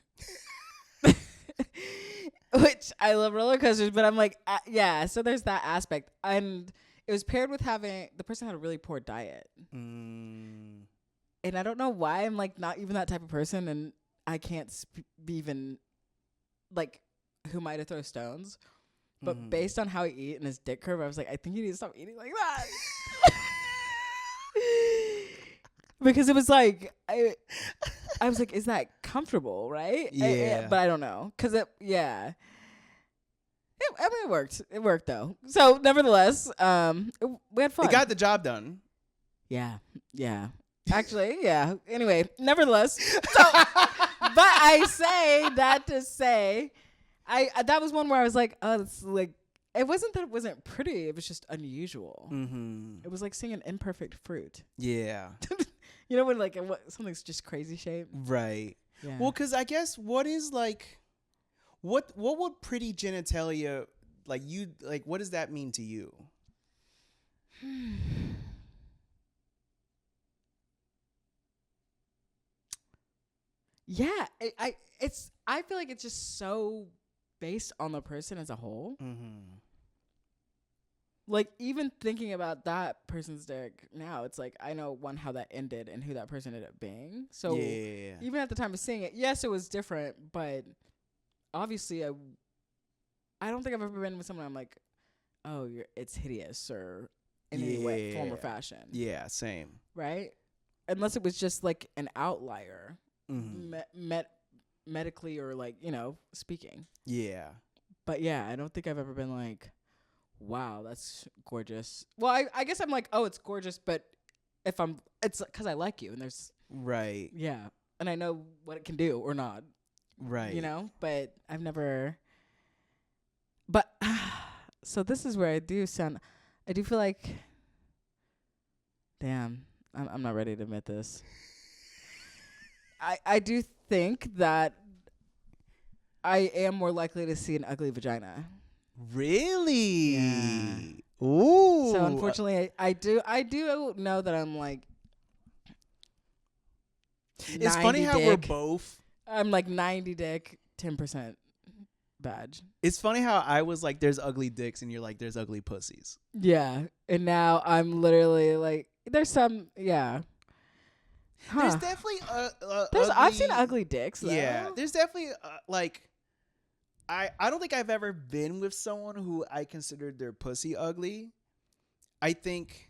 Which I love roller coasters, but I'm like, yeah. So there's that aspect, and it was paired with having the person had a really poor diet, and I don't know why I'm like not even that type of person, and I can't be even like who might have thrown stones, but based on how he eat and his dick curve, I was like, I think you need to stop eating like that. Because it was like I was like, is that comfortable, right? Yeah. But I don't know, cause it worked. It worked though. So nevertheless, we had fun. It got the job done. Yeah. Actually, yeah. Anyway, nevertheless, so but I say that to say, that was one where I was like, oh, it's like, it wasn't that it wasn't pretty. It was just unusual. It was like seeing an imperfect fruit. Yeah. You know when like something's just crazy shaped. Right. Yeah. Well, because I guess what would pretty genitalia like you like? What does that mean to you? Yeah, I feel like it's just so based on the person as a whole. Like even thinking about that person's dick now, it's like I know how that ended and who that person ended up being. So yeah. even at the time of seeing it, yes, it was different, but obviously I don't think I've ever been with someone I'm like, oh, it's hideous or in any way, form or fashion. Yeah, same. Right? Unless it was just like an outlier. Medically or like, speaking. Yeah. But yeah, I don't think I've ever been like, wow, that's gorgeous. Well, I guess I'm like, oh, it's gorgeous, but it's because I like you and there's right. Yeah. And I know what it can do or not. Right. But I've never, but so this is where I do feel like, damn, I'm not ready to admit this. I do think that I am more likely to see an ugly vagina. Really? Yeah. Ooh. So unfortunately, I do know that I'm like. It's funny how we're both. I'm like 90 dick, 10% badge. It's funny how I was like, "There's ugly dicks," and you're like, "There's ugly pussies." Yeah, and now I'm literally like, there's some, yeah. Huh. There's definitely I've seen ugly dicks though. Yeah, there's definitely like I don't think I've ever been with someone who I considered their pussy ugly. I think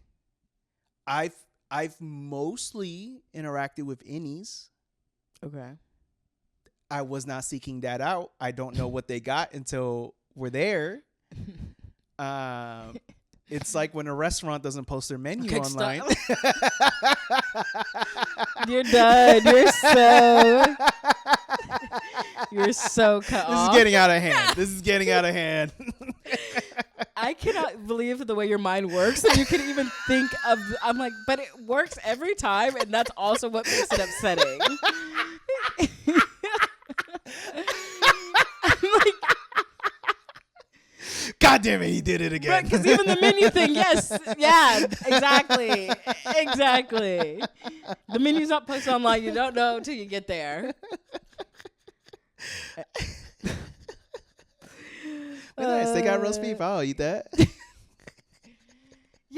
I've mostly interacted with innies. Okay. I was not seeking that out. I don't know what they got until we're there. It's like when a restaurant doesn't post their menu online. You're done. You're so cut off. This is getting out of hand. I cannot believe the way your mind works that you can even think of. I'm like, but it works every time, and that's also what makes it upsetting. I'm like, God damn it, he did it again. Because even the menu thing, yes, yeah, exactly. The menu's not posted online. You don't know until you get there. Nice. They got roast beef. I'll eat that.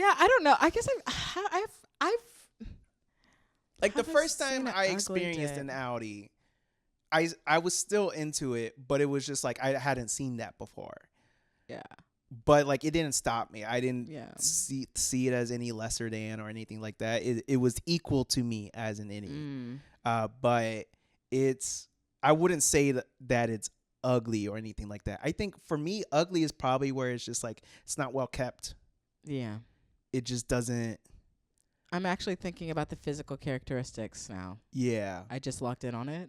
Yeah, I don't know. I guess I've Like the haven't first seen time an I ugly experienced dick. an Audi, I was still into it, but it was just like I hadn't seen that before. Yeah. But like it didn't stop me. I didn't Yeah. see it as any lesser than or anything like that. It was equal to me as an innie. But I wouldn't say that it's ugly or anything like that. I think for me, ugly is probably where it's just like it's not well kept. Yeah. It just doesn't. I'm actually thinking about the physical characteristics now. Yeah. I just locked in on it.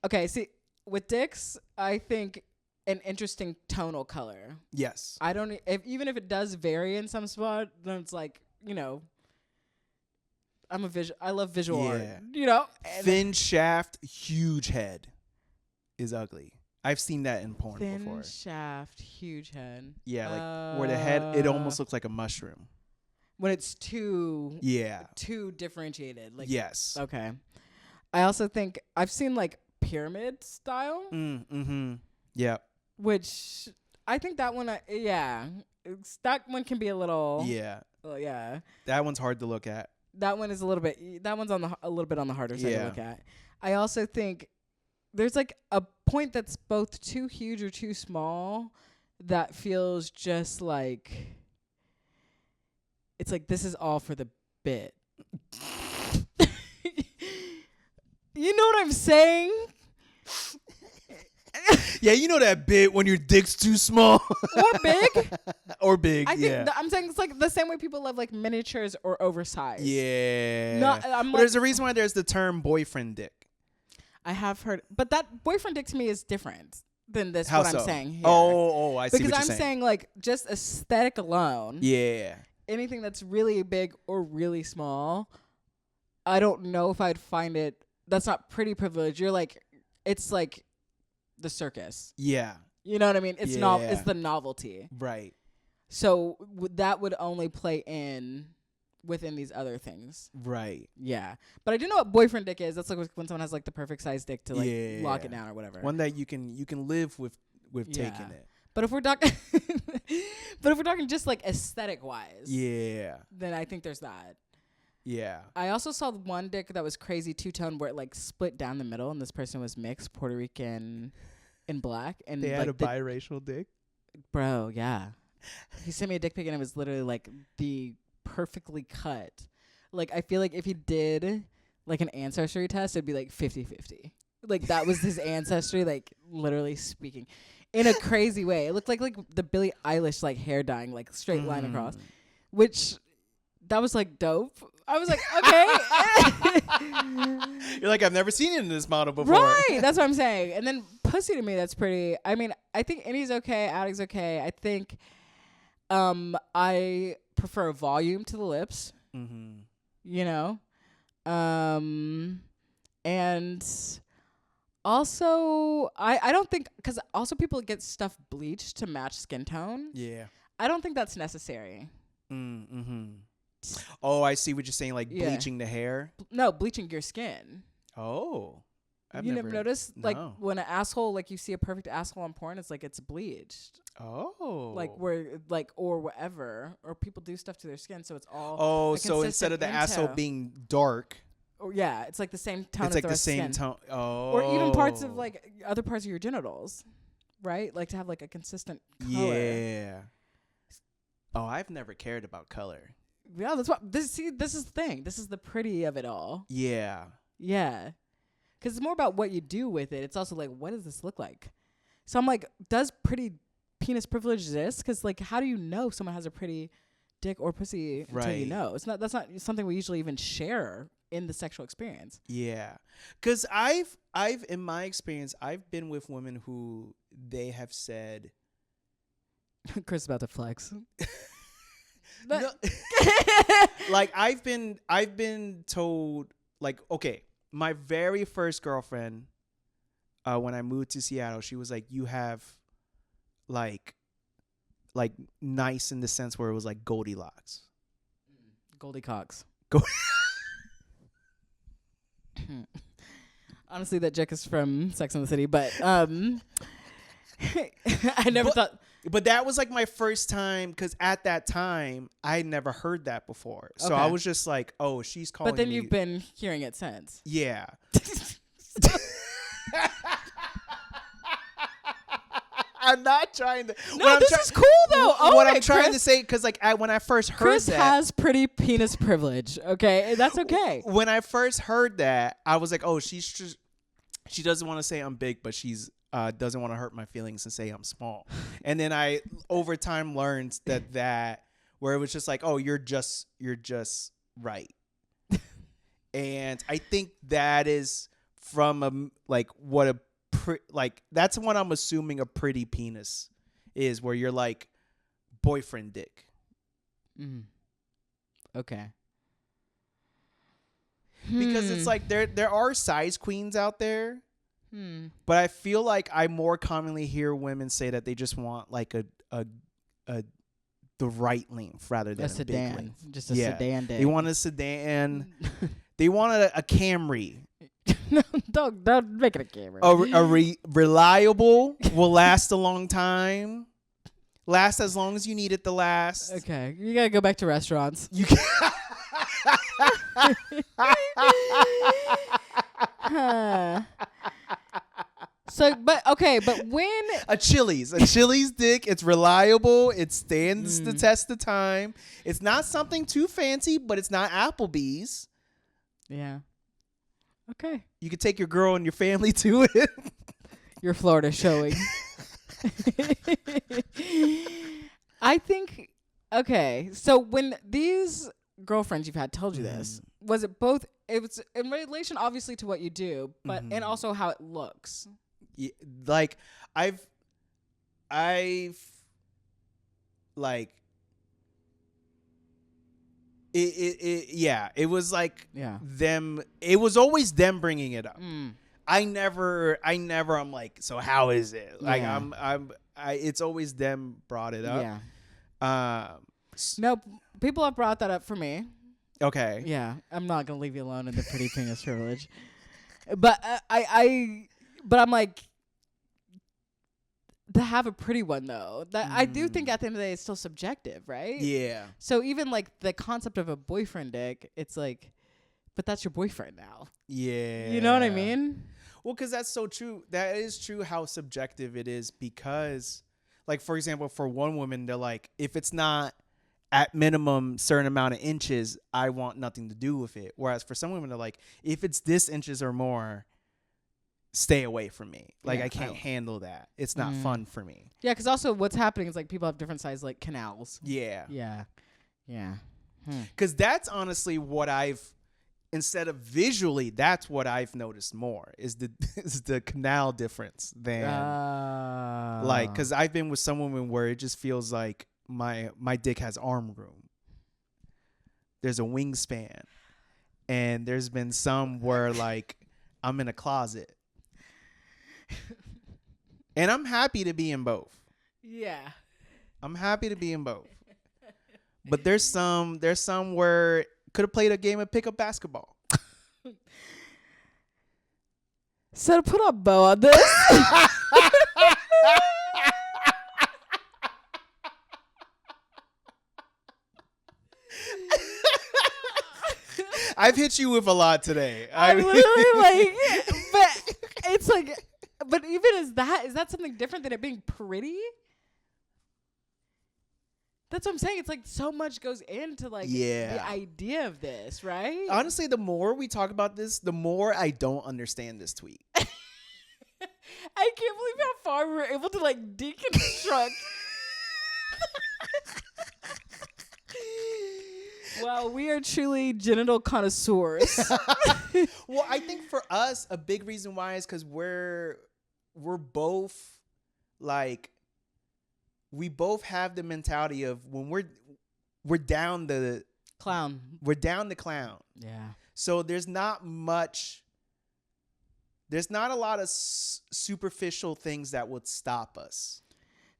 Okay, see, with dicks, I think an interesting tonal color. Yes. I don't even if it does vary in some spot, then it's like, I love visual art, And Thin shaft, huge head is ugly. I've seen that in porn thin before. shaft, huge head. Yeah, like where the head it almost looks like a mushroom. When it's too differentiated. Like Yes. Okay. I also think I've seen like pyramid style. Yeah. Which I think that one, that one can be a little. Yeah. Yeah. That one's hard to look at. That one is a little bit. That one's a little bit on the harder side to look at. I also think there's like a point that's both too huge or too small that feels just like it's like this is all for the bit. You know what I'm saying? Yeah, you know that bit when your dick's too small Or big. or big. I think I'm saying it's like the same way people love like miniatures or oversized. Yeah. No, But there's a reason why there's the term boyfriend dick. I have heard, but that boyfriend dick to me is different than this. How what so? I'm saying here. Oh, I see because what you're I'm saying like just aesthetic alone. Yeah. Anything that's really big or really small, I don't know if I'd find it. That's not pretty privilege. You're like, it's like the circus. Yeah. You know what I mean? It's Yeah. It's the novelty. Right. So that would only play in within these other things. Right. Yeah. But I do know what boyfriend dick is. That's like when someone has like the perfect size dick to like lock it down or whatever. One that you can live with taking it. But if we're talking just like aesthetic wise, then I think there's that. Yeah. I also saw one dick that was crazy two-tone where it like split down the middle and this person was mixed Puerto Rican and black and They like had a biracial dick. Bro, yeah. He sent me a dick pic and it was literally like the perfectly cut. Like I feel like if he did like an ancestry test, it'd be like 50-50. Like that was his ancestry, like literally speaking. In a crazy way. It looked like the Billie Eilish like hair dyeing, like straight line across. Which that was like dope. I was like, okay. You're like, I've never seen it in this model before. Right. That's what I'm saying. And then pussy to me, that's pretty. I mean, I think innie's okay, outing's okay. I think I prefer volume to the lips. Mm-hmm. You know? And also, I don't think, because also people get stuff bleached to match skin tone. Yeah. I don't think that's necessary. Mm-hmm. Oh, I see what you're saying, like bleaching the hair. No, bleaching your skin. Oh. You never noticed? No. Like when an asshole, like you see a perfect asshole on porn, it's like it's bleached. Oh. Like where, like, or whatever. Or people do stuff to their skin, so it's all. Oh, so instead of the asshole being dark. Or yeah, it's like the same tone It's as like the same skin. tone. Oh. Or even parts of like other parts of your genitals. Right? Like to have like a consistent color. Yeah. Oh, I've never cared about color. Yeah, that's what this is the thing. This is the pretty of it all. Yeah. Yeah. Cuz it's more about what you do with it. It's also like, what does this look like? So I'm like, does pretty penis privilege exist? Cuz like, how do you know someone has a pretty dick or pussy until you know? That's not something we usually even share in the sexual experience. Yeah. Cuz I've in my experience, I've been with women who they have said Chris is about to flex. No, like I've been told, like, okay, my very first girlfriend, when I moved to Seattle, she was like, you have like nice in the sense where it was like Goldilocks. Goldie Cox. Go- Honestly, that joke is from Sex and the City, but I never thought. But that was like my first time, because at that time I had never heard that before. So I Okay. was just like, oh, she's calling But then me. you've been hearing it since. Yeah. I'm not trying to. No, this is cool though. What Okay, I'm trying Chris. to say, because like when I first heard Chris that, has pretty penis privilege. Okay, that's okay. when I first heard that, I was like, oh, she doesn't want to say I'm big, but she's doesn't want to hurt my feelings and say I'm small. And then I over time learned that where it was just like, oh, you're just right. And I think that is from that's what I'm assuming a pretty penis is, where you're like boyfriend dick. Okay. Because it's like there are size queens out there. But I feel like I more commonly hear women say that they just want like the right length rather than a sedan. big length. Just a sedan dick. They want a sedan. They want a Camry. No, don't make it a Camry. Reliable, will last a long time. Last as long as you need it to last. Okay, you gotta go back to restaurants. You can So, but when a Chili's dick, it's reliable, it stands the test of time. It's not something too fancy, but it's not Applebee's. Yeah. Okay. You could take your girl and your family to it. Your Florida showing. I think, okay, so when these girlfriends you've had told you this, was it both, it was in relation obviously to what you do, but and also how it looks? Yeah, like I've like it was like them, it was always them bringing it up. I never I'm like, so how is it? Like it's always them brought it up. No, people have brought that up for me. Okay. Yeah, I'm not gonna leave you alone in the pretty penis privilege. But but I'm like, to have a pretty one though, that I do think at the end of the day it's still subjective, right? Yeah. So even like the concept of a boyfriend dick, it's like, but that's your boyfriend now. Yeah. You know what I mean? Well, because that's so true. That is true how subjective it is, because, like, for example, for one woman, they're like, if it's not at minimum certain amount of inches, I want nothing to do with it. Whereas for some women, they're like, if it's this inches or more, stay away from me. Like, I can't handle that. It's not fun for me. Yeah, because also what's happening is like people have different size like canals. Yeah. Yeah. Because that's honestly what instead of visually, that's what I've noticed more is the canal difference than like, because I've been with some women where it just feels like my dick has arm room. There's a wingspan, and there's been some where like I'm in a closet, and I'm happy to be in both. Yeah. I'm happy to be in both, but there's some where could have played a game of pickup basketball. So to put a bow on this. I've hit you with a lot today. I'm literally like, but it's like, but even is that something different than it being pretty? That's what I'm saying. It's like so much goes into like the idea of this, right? Honestly, the more we talk about this, the more I don't understand this tweet. I can't believe how far we were able to like deconstruct. Wow, we are truly genital connoisseurs. Well, I think for us, a big reason why is because we're both like, we both have the mentality of when we're down the clown. We're down the clown. Yeah. So there's not a lot of superficial things that would stop us.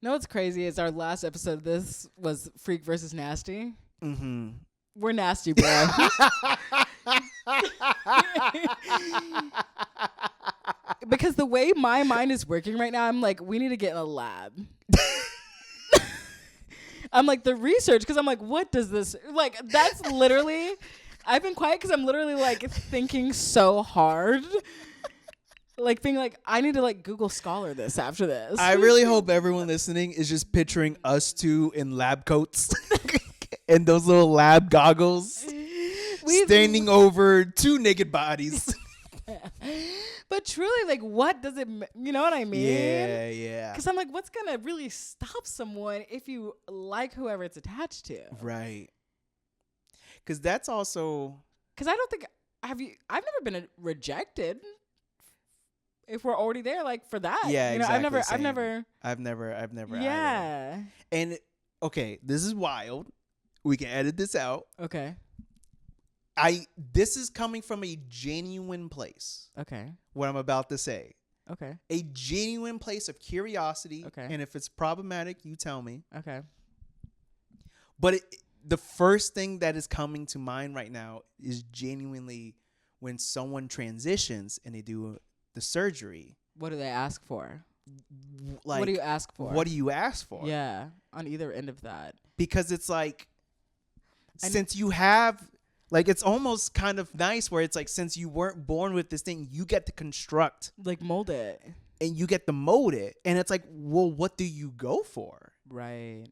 You know what's crazy is our last episode of this was Freak versus Nasty. Mm-hmm. We're nasty, bro. Because the way my mind is working right now, I'm like, we need to get in a lab. I'm like, the research, because I'm like, what does this, like, that's literally, I've been quiet because I'm literally like thinking so hard. Like being like, I need to like Google Scholar this after this. I really hope everyone listening is just picturing us two in lab coats and those little lab goggles standing over two naked bodies. But truly, like, what does it, you know what I mean? Yeah. Because I'm like, what's going to really stop someone if you like whoever it's attached to? Right. Because that's also. Because I don't think, I've never been rejected if we're already there, like, for that. Yeah, you know, exactly. I've never. Yeah. Either. And, okay, this is wild. We can edit this out. Okay. This is coming from a genuine place. Okay. What I'm about to say. Okay. A genuine place of curiosity. Okay. And if it's problematic, you tell me. Okay. But the first thing that is coming to mind right now is genuinely when someone transitions and they do the surgery. What do they ask for? Like, what do you ask for? What do you ask for? Yeah. On either end of that. Because it's like, since you have, like, it's almost kind of nice where it's like, since you weren't born with this thing, you get to construct. Like, mold it. And you get to mold it. And it's like, well, what do you go for? Right.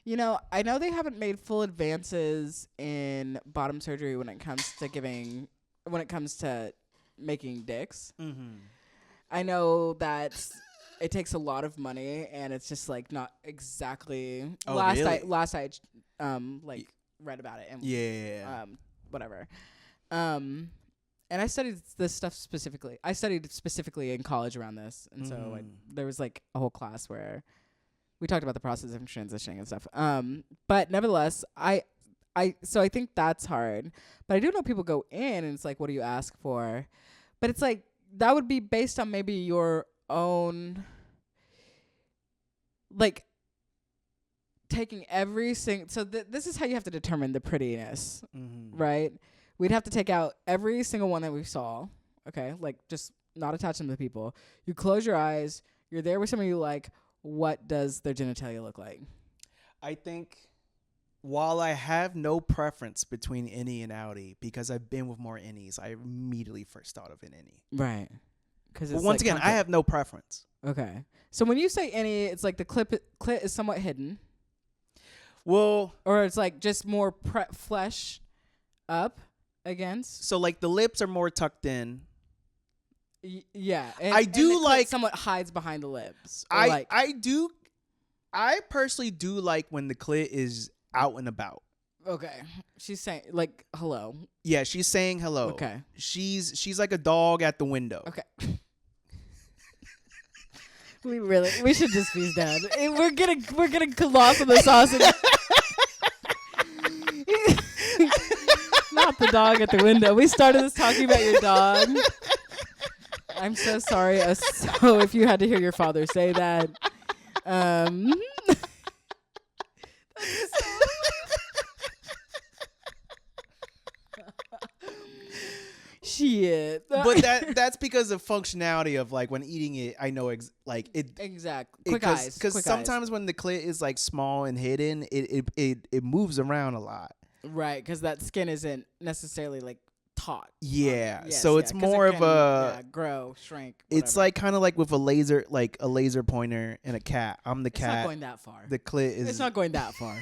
You know, I know they haven't made full advances in bottom surgery when it comes to making dicks. Mm-hmm. I know that it takes a lot of money and it's just like not exactly. Last I read about it and whatever. And I studied this stuff specifically. I studied specifically in college around this, and so like there was like a whole class where we talked about the process of transitioning and stuff. But nevertheless, I think that's hard. But I do know people go in and it's like, what do you ask for? But it's like that would be based on maybe your own, like, taking every single. So this is how you have to determine the prettiness, right? We'd have to take out every single one that we saw. Okay, like just not attach them to people. You close your eyes. You're there with somebody you like. What does their genitalia look like? I think while I have no preference between innie and outie, because I've been with more innies, I immediately first thought of an innie. Right. But once again, I have no preference. Okay. So when you say innie, it's like the clit is somewhat hidden. Well. Or it's like just more flesh up against. So like the lips are more tucked in. Yeah, and the like somewhat hides behind the lips. I personally do like when the clit is out and about. Okay, she's saying like hello. Yeah, she's saying hello. Okay, she's like a dog at the window. Okay. we should just be done. We're getting lost in the sausage. Not the dog at the window. We started this talking about your dog. I'm so sorry. So if you had to hear your father say that, shit. But that's because of functionality of like when eating it, I know exactly. Quick eyes. Because sometimes when the clit is like small and hidden, it moves around a lot. Right, because that skin isn't necessarily like taut. Yeah, yes, so it's more of a grow, shrink. Whatever. It's like kind of like with a laser pointer and a cat. I'm the cat. It's not going that far. The clit is. It's not going that far.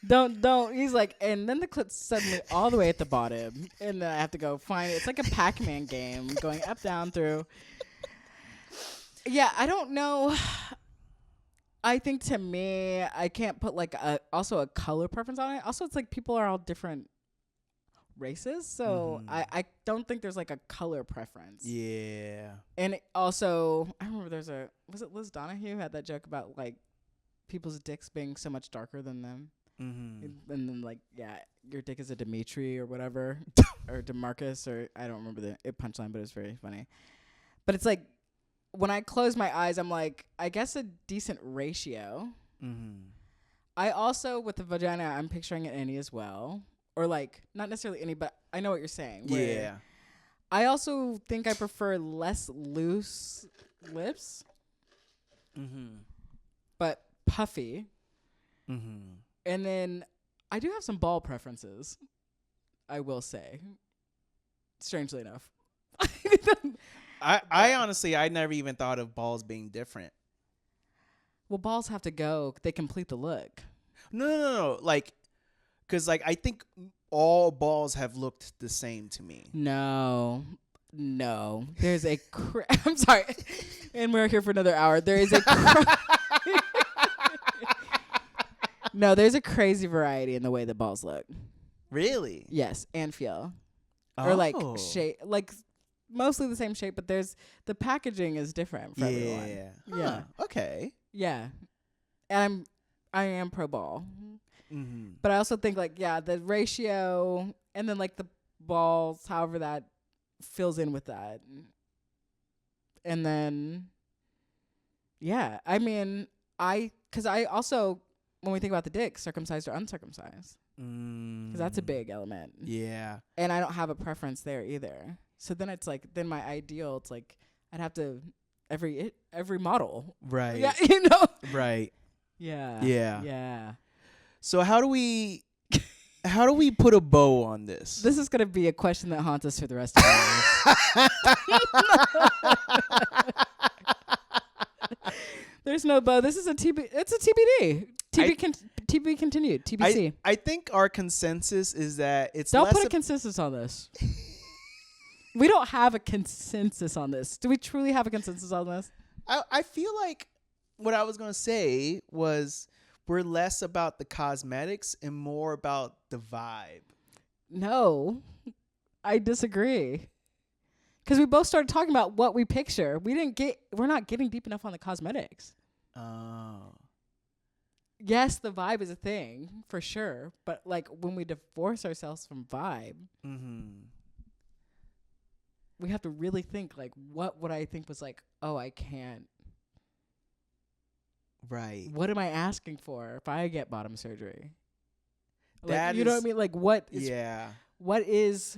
Don't. He's like, and then the clit's suddenly all the way at the bottom, and then I have to go find it. It's like a Pac-Man game, going up, down, through. Yeah, I don't know. I think to me, I can't put like also a color preference on it. Also, it's like people are all different races, so I don't think there's like a color preference. Yeah. And also, I remember was it Liz Donahue had that joke about like people's dicks being so much darker than them. And then like, yeah, your dick is a Dimitri or whatever, or DeMarcus, or I don't remember the punchline, but it was very funny. But it's like, when I close my eyes, I'm like, I guess a decent ratio. I also, with the vagina, I'm picturing an innie as well. Or like, not necessarily innie, but I know what you're saying. Yeah. I also think I prefer less loose lips. But puffy. Mm-hmm. And then I do have some ball preferences, I will say. Strangely enough. I honestly, I never even thought of balls being different. Well, balls have to go. They complete the look. No. Like, because like I think all balls have looked the same to me. No. There's a I'm sorry. And we're here for another hour. There is a No, there's a crazy variety in the way the balls look. Really? Yes, and feel. Oh. Or like shape, like mostly the same shape, but the packaging is different for everyone. Yeah. Okay. Yeah. And I am pro ball. Mm-hmm. But I also think like, yeah, the ratio and then like the balls, however that fills in with that. And then, yeah, I mean, because I also, when we think about the dick, circumcised or uncircumcised, because that's a big element. Yeah. And I don't have a preference there either. So then it's like, then my ideal, it's like, I'd have to, every model. Right. Yeah, you know? Right. Yeah. Yeah. Yeah. So how do we put a bow on this? This is going to be a question that haunts us for the rest of our lives. There's no bow. This is it's a TBD. TB continued. TBC. I think our consensus is that it's Don't less put a consensus on this. We don't have a consensus on this. Do we truly have a consensus on this? I feel like what I was going to say was we're less about the cosmetics and more about the vibe. No, I disagree. Because we both started talking about what we picture. We're not getting deep enough on the cosmetics. Oh. Yes, the vibe is a thing for sure. But like when we divorce ourselves from vibe, we have to really think like, what would I think was like, oh, I can't. Right. What am I asking for if I get bottom surgery? That like, you know what I mean? Like what is what is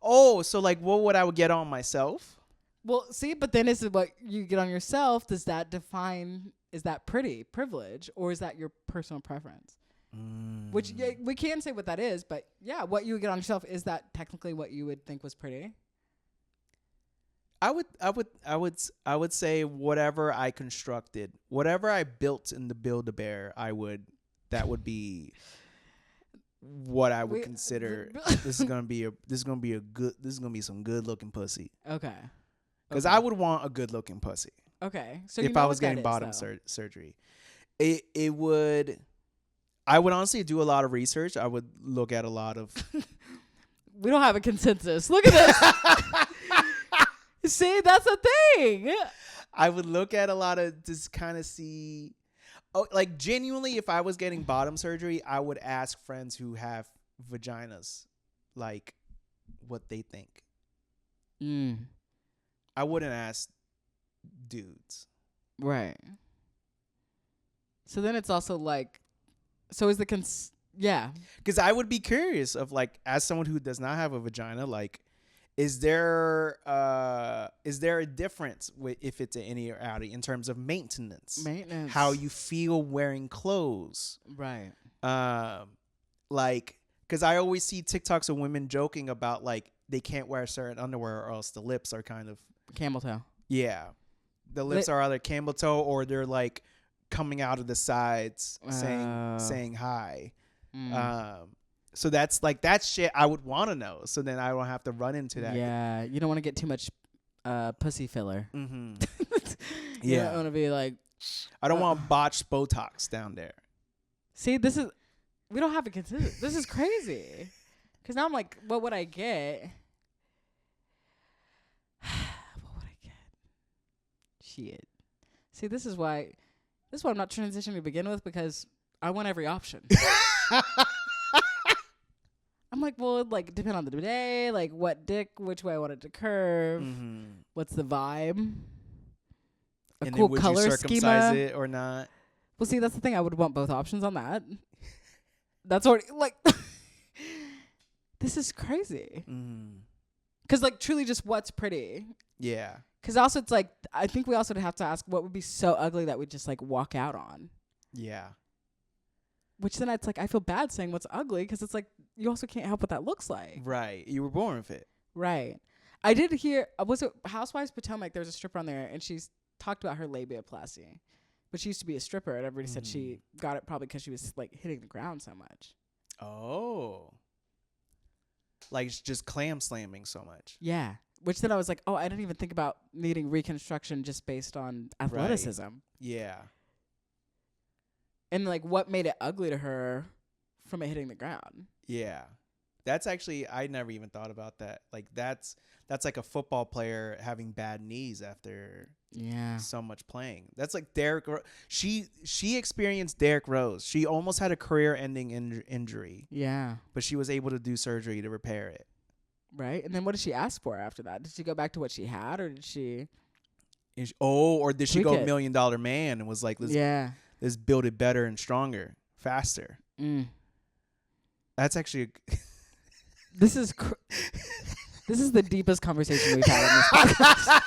Oh, so like what would I would get on myself? Well, see, but then is it what you get on yourself? Does that define, is that privilege, or is that your personal preference? Which we can say what that is, but yeah, what you would get on yourself, is that technically what you would think was pretty? I would say whatever I constructed, whatever I built in the Build-A-Bear, that would be what I would consider. This is gonna be some good looking pussy. Okay. Because I would want a good looking pussy. Okay. So if I was getting bottom surgery, it would. I would honestly do a lot of research. I would look at a lot of. We don't have a consensus. Look at this. See, that's the thing. I would look at a lot of, just kind of see. Oh, like genuinely, if I was getting bottom surgery, I would ask friends who have vaginas, like, what they think. I wouldn't ask dudes. Right. So then it's also like, so is the yeah. Because I would be curious of like, as someone who does not have a vagina, like, is there a difference if it's an innie or outie in terms of maintenance? How you feel wearing clothes? Right. Like, because I always see TikToks of women joking about like they can't wear certain underwear or else the lips are kind of camel toe. Yeah, the lips are either camel toe or they're like coming out of the sides saying hi. So that's like, that shit I would want to know. So then I don't have to run into that. Yeah, you don't want to get too much pussy filler. Mm-hmm. You don't want to be like. I don't want botched Botox down there. See, we don't have a consensus. This is crazy. Because now I'm like, what would I get? What would I get? Shit. See, this is why I'm not transitioning to begin with, because I want every option. I'm like, well, it like depend on the day, like what dick, which way I want it to curve, what's the vibe, a and cool then would color you circumcise schema, it or not? Well, see, that's the thing. I would want both options on that. That's already like, this is crazy. Because like truly, just what's pretty. Yeah. Because also it's like, I think we also have to ask what would be so ugly that we just like walk out on. Yeah. Which then it's like I feel bad saying what's ugly because it's like you also can't help what that looks like. Right. You were born with it. Right. I did hear, was it Housewives Potomac? There was a stripper on there, and she's talked about her labiaplasty. But she used to be a stripper, and everybody said she got it probably because she was, like, hitting the ground so much. Oh. Like, just clam slamming so much. Yeah. Which then I was like, oh, I didn't even think about needing reconstruction just based on athleticism. Right. Yeah. And, like, what made it ugly to her from it hitting the ground? Yeah. That's actually, I never even thought about that. Like, that's like a football player having bad knees after so much playing. That's like Derrick she experienced Derrick Rose. She almost had a career-ending injury. Yeah. But she was able to do surgery to repair it. Right. And then what did she ask for after that? Did she go back to what she had, or did she... Or did she go it? $1 Million Man and was like, let's build it better and stronger, faster. That's actually... This is the deepest conversation we've had on this podcast.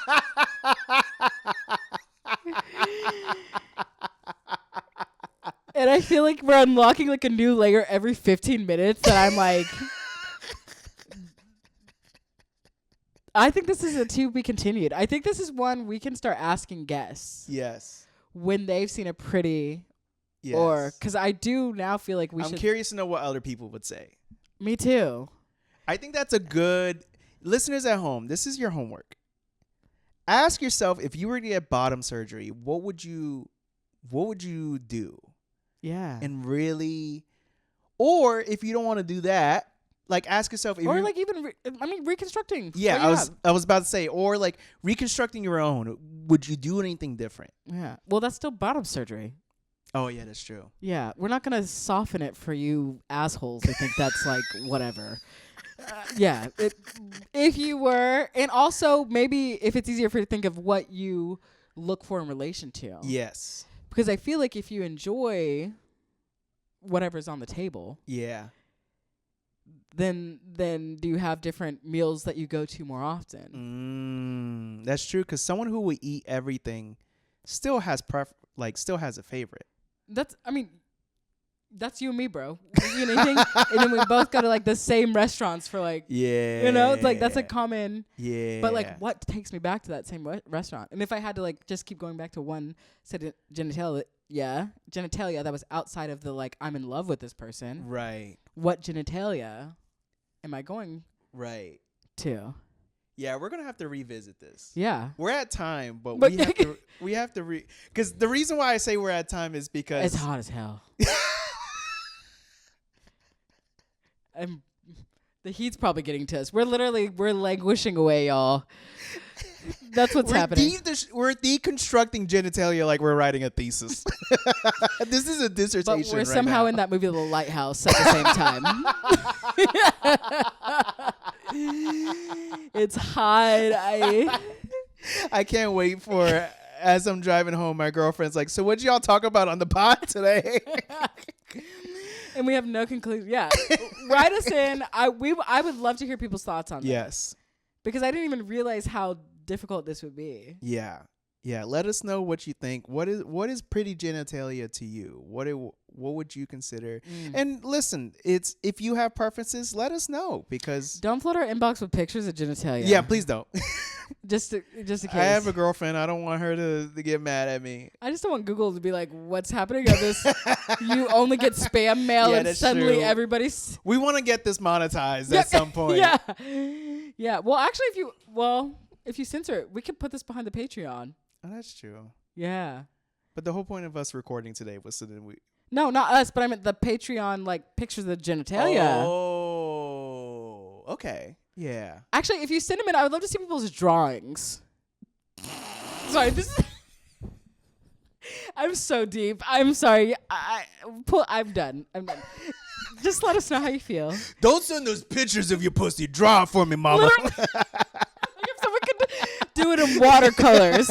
And I feel like we're unlocking like a new layer every 15 minutes that I'm like, I think this is a to be continued. I think this is one we can start asking guests. Yes. When they've seen a pretty or because I do now feel like I'm curious to know what other people would say. Me too. I think that's a good... Listeners at home, this is your homework. Ask yourself, if you were to get bottom surgery, what would you do? Yeah. And really... Or if you don't want to do that, like ask yourself... Or like even... reconstructing. Yeah, I was about to say, or like reconstructing your own. Would you do anything different? Yeah. Well, that's still bottom surgery. Oh, yeah, that's true. Yeah. We're not going to soften it for you assholes who think that's like whatever. Yeah. If you were, and also maybe if it's easier for you to think of what you look for in relation to. Yes. Because I feel like if you enjoy whatever's on the table. Yeah. Then do you have different meals that you go to more often? That's true. Because someone who would eat everything still has still has a favorite. That's you and me, bro. We eat anything, and then we both go to like the same restaurants for like, it's like that's a common. Yeah. But like, what takes me back to that same restaurant? And if I had to like just keep going back to one set genitalia that was outside of the like I'm in love with this person. Right. What genitalia am I going to? Yeah, we're gonna have to revisit this. Yeah, we're at time, but we have to because the reason why I say we're at time is because it's hot as hell. The heat's probably getting to us. We're languishing away, y'all. That's what's happening. We're deconstructing genitalia like we're writing a thesis. This is a dissertation. But we're somehow in that movie, The Lighthouse, at the same time. It's hot. I can't wait for, as I'm driving home, my girlfriend's like, so what'd y'all talk about on the pod today? And we have no conclusion. Yeah. Write us in. I would love to hear people's thoughts on this. Yes. Because I didn't even realize how difficult this would be. Yeah. Yeah. Let us know what you think. What is pretty genitalia to you? What would you consider? And listen, if you have preferences, let us know, because don't flood our inbox with pictures of genitalia. Yeah, please don't. just in case. I have a girlfriend. I don't want her to get mad at me. I just don't want Google to be like, what's happening on this? You only get spam mail, and suddenly true. Everybody's... We want to get this monetized at some point. Yeah. Yeah. Well, actually, if you censor it, we could put this behind the Patreon. Oh, that's true. Yeah. But the whole point of us recording today was so that we... No, not us, but I meant the Patreon, like, pictures of the genitalia. Oh, okay. Yeah. Actually, if you send them in, I would love to see people's drawings. Sorry, this is... I'm so deep. I'm sorry. I'm done. Just let us know how you feel. Don't send those pictures of your pussy. Draw it for me, mama. Like if someone could do it in watercolors.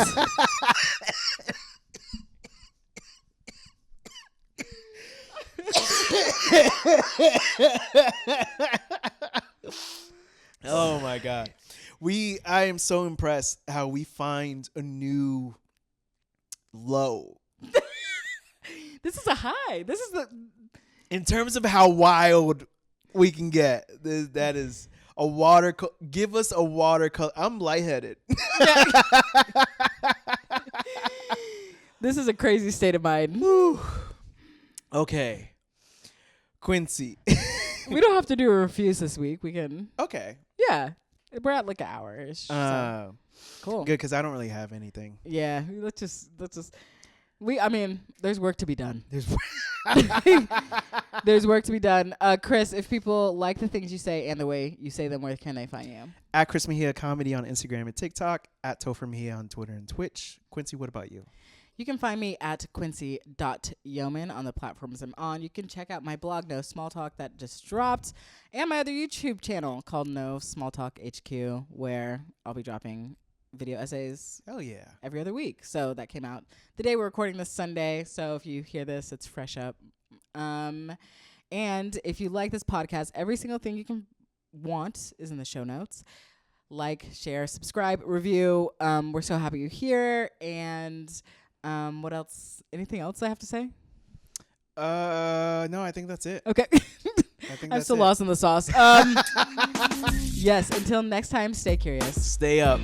Oh my God. I am so impressed how we find a new low. This is a high. In terms of how wild we can get, that is a watercolor. Give us a watercolor. I'm lightheaded. This is a crazy state of mind. Okay. Quincy. We don't have to do a refuse this week. We can. Okay. Yeah. We're at like an hour-ish. So. Cool. Good, because I don't really have anything. Yeah. Let's just. I mean, there's work to be done. There's work to be done. Chris, if people like the things you say and the way you say them, where can they find you? At Chris Mejia Comedy on Instagram and TikTok. At Topher Mejia on Twitter and Twitch. Quincy, what about you? You can find me at quincy.yeoman on the platforms I'm on. You can check out my blog, No Small Talk, that just dropped, and my other YouTube channel called No Small Talk HQ, where I'll be dropping video essays every other week. So that came out the day we're recording this Sunday. So if you hear this, it's fresh up. And if you like this podcast, every single thing you can want is in the show notes. Like, share, subscribe, review. We're so happy you're here. And what else? Anything else I have to say? No, I think that's it. Okay. I'm still lost in the sauce. Yes, until next time, stay curious. Stay up.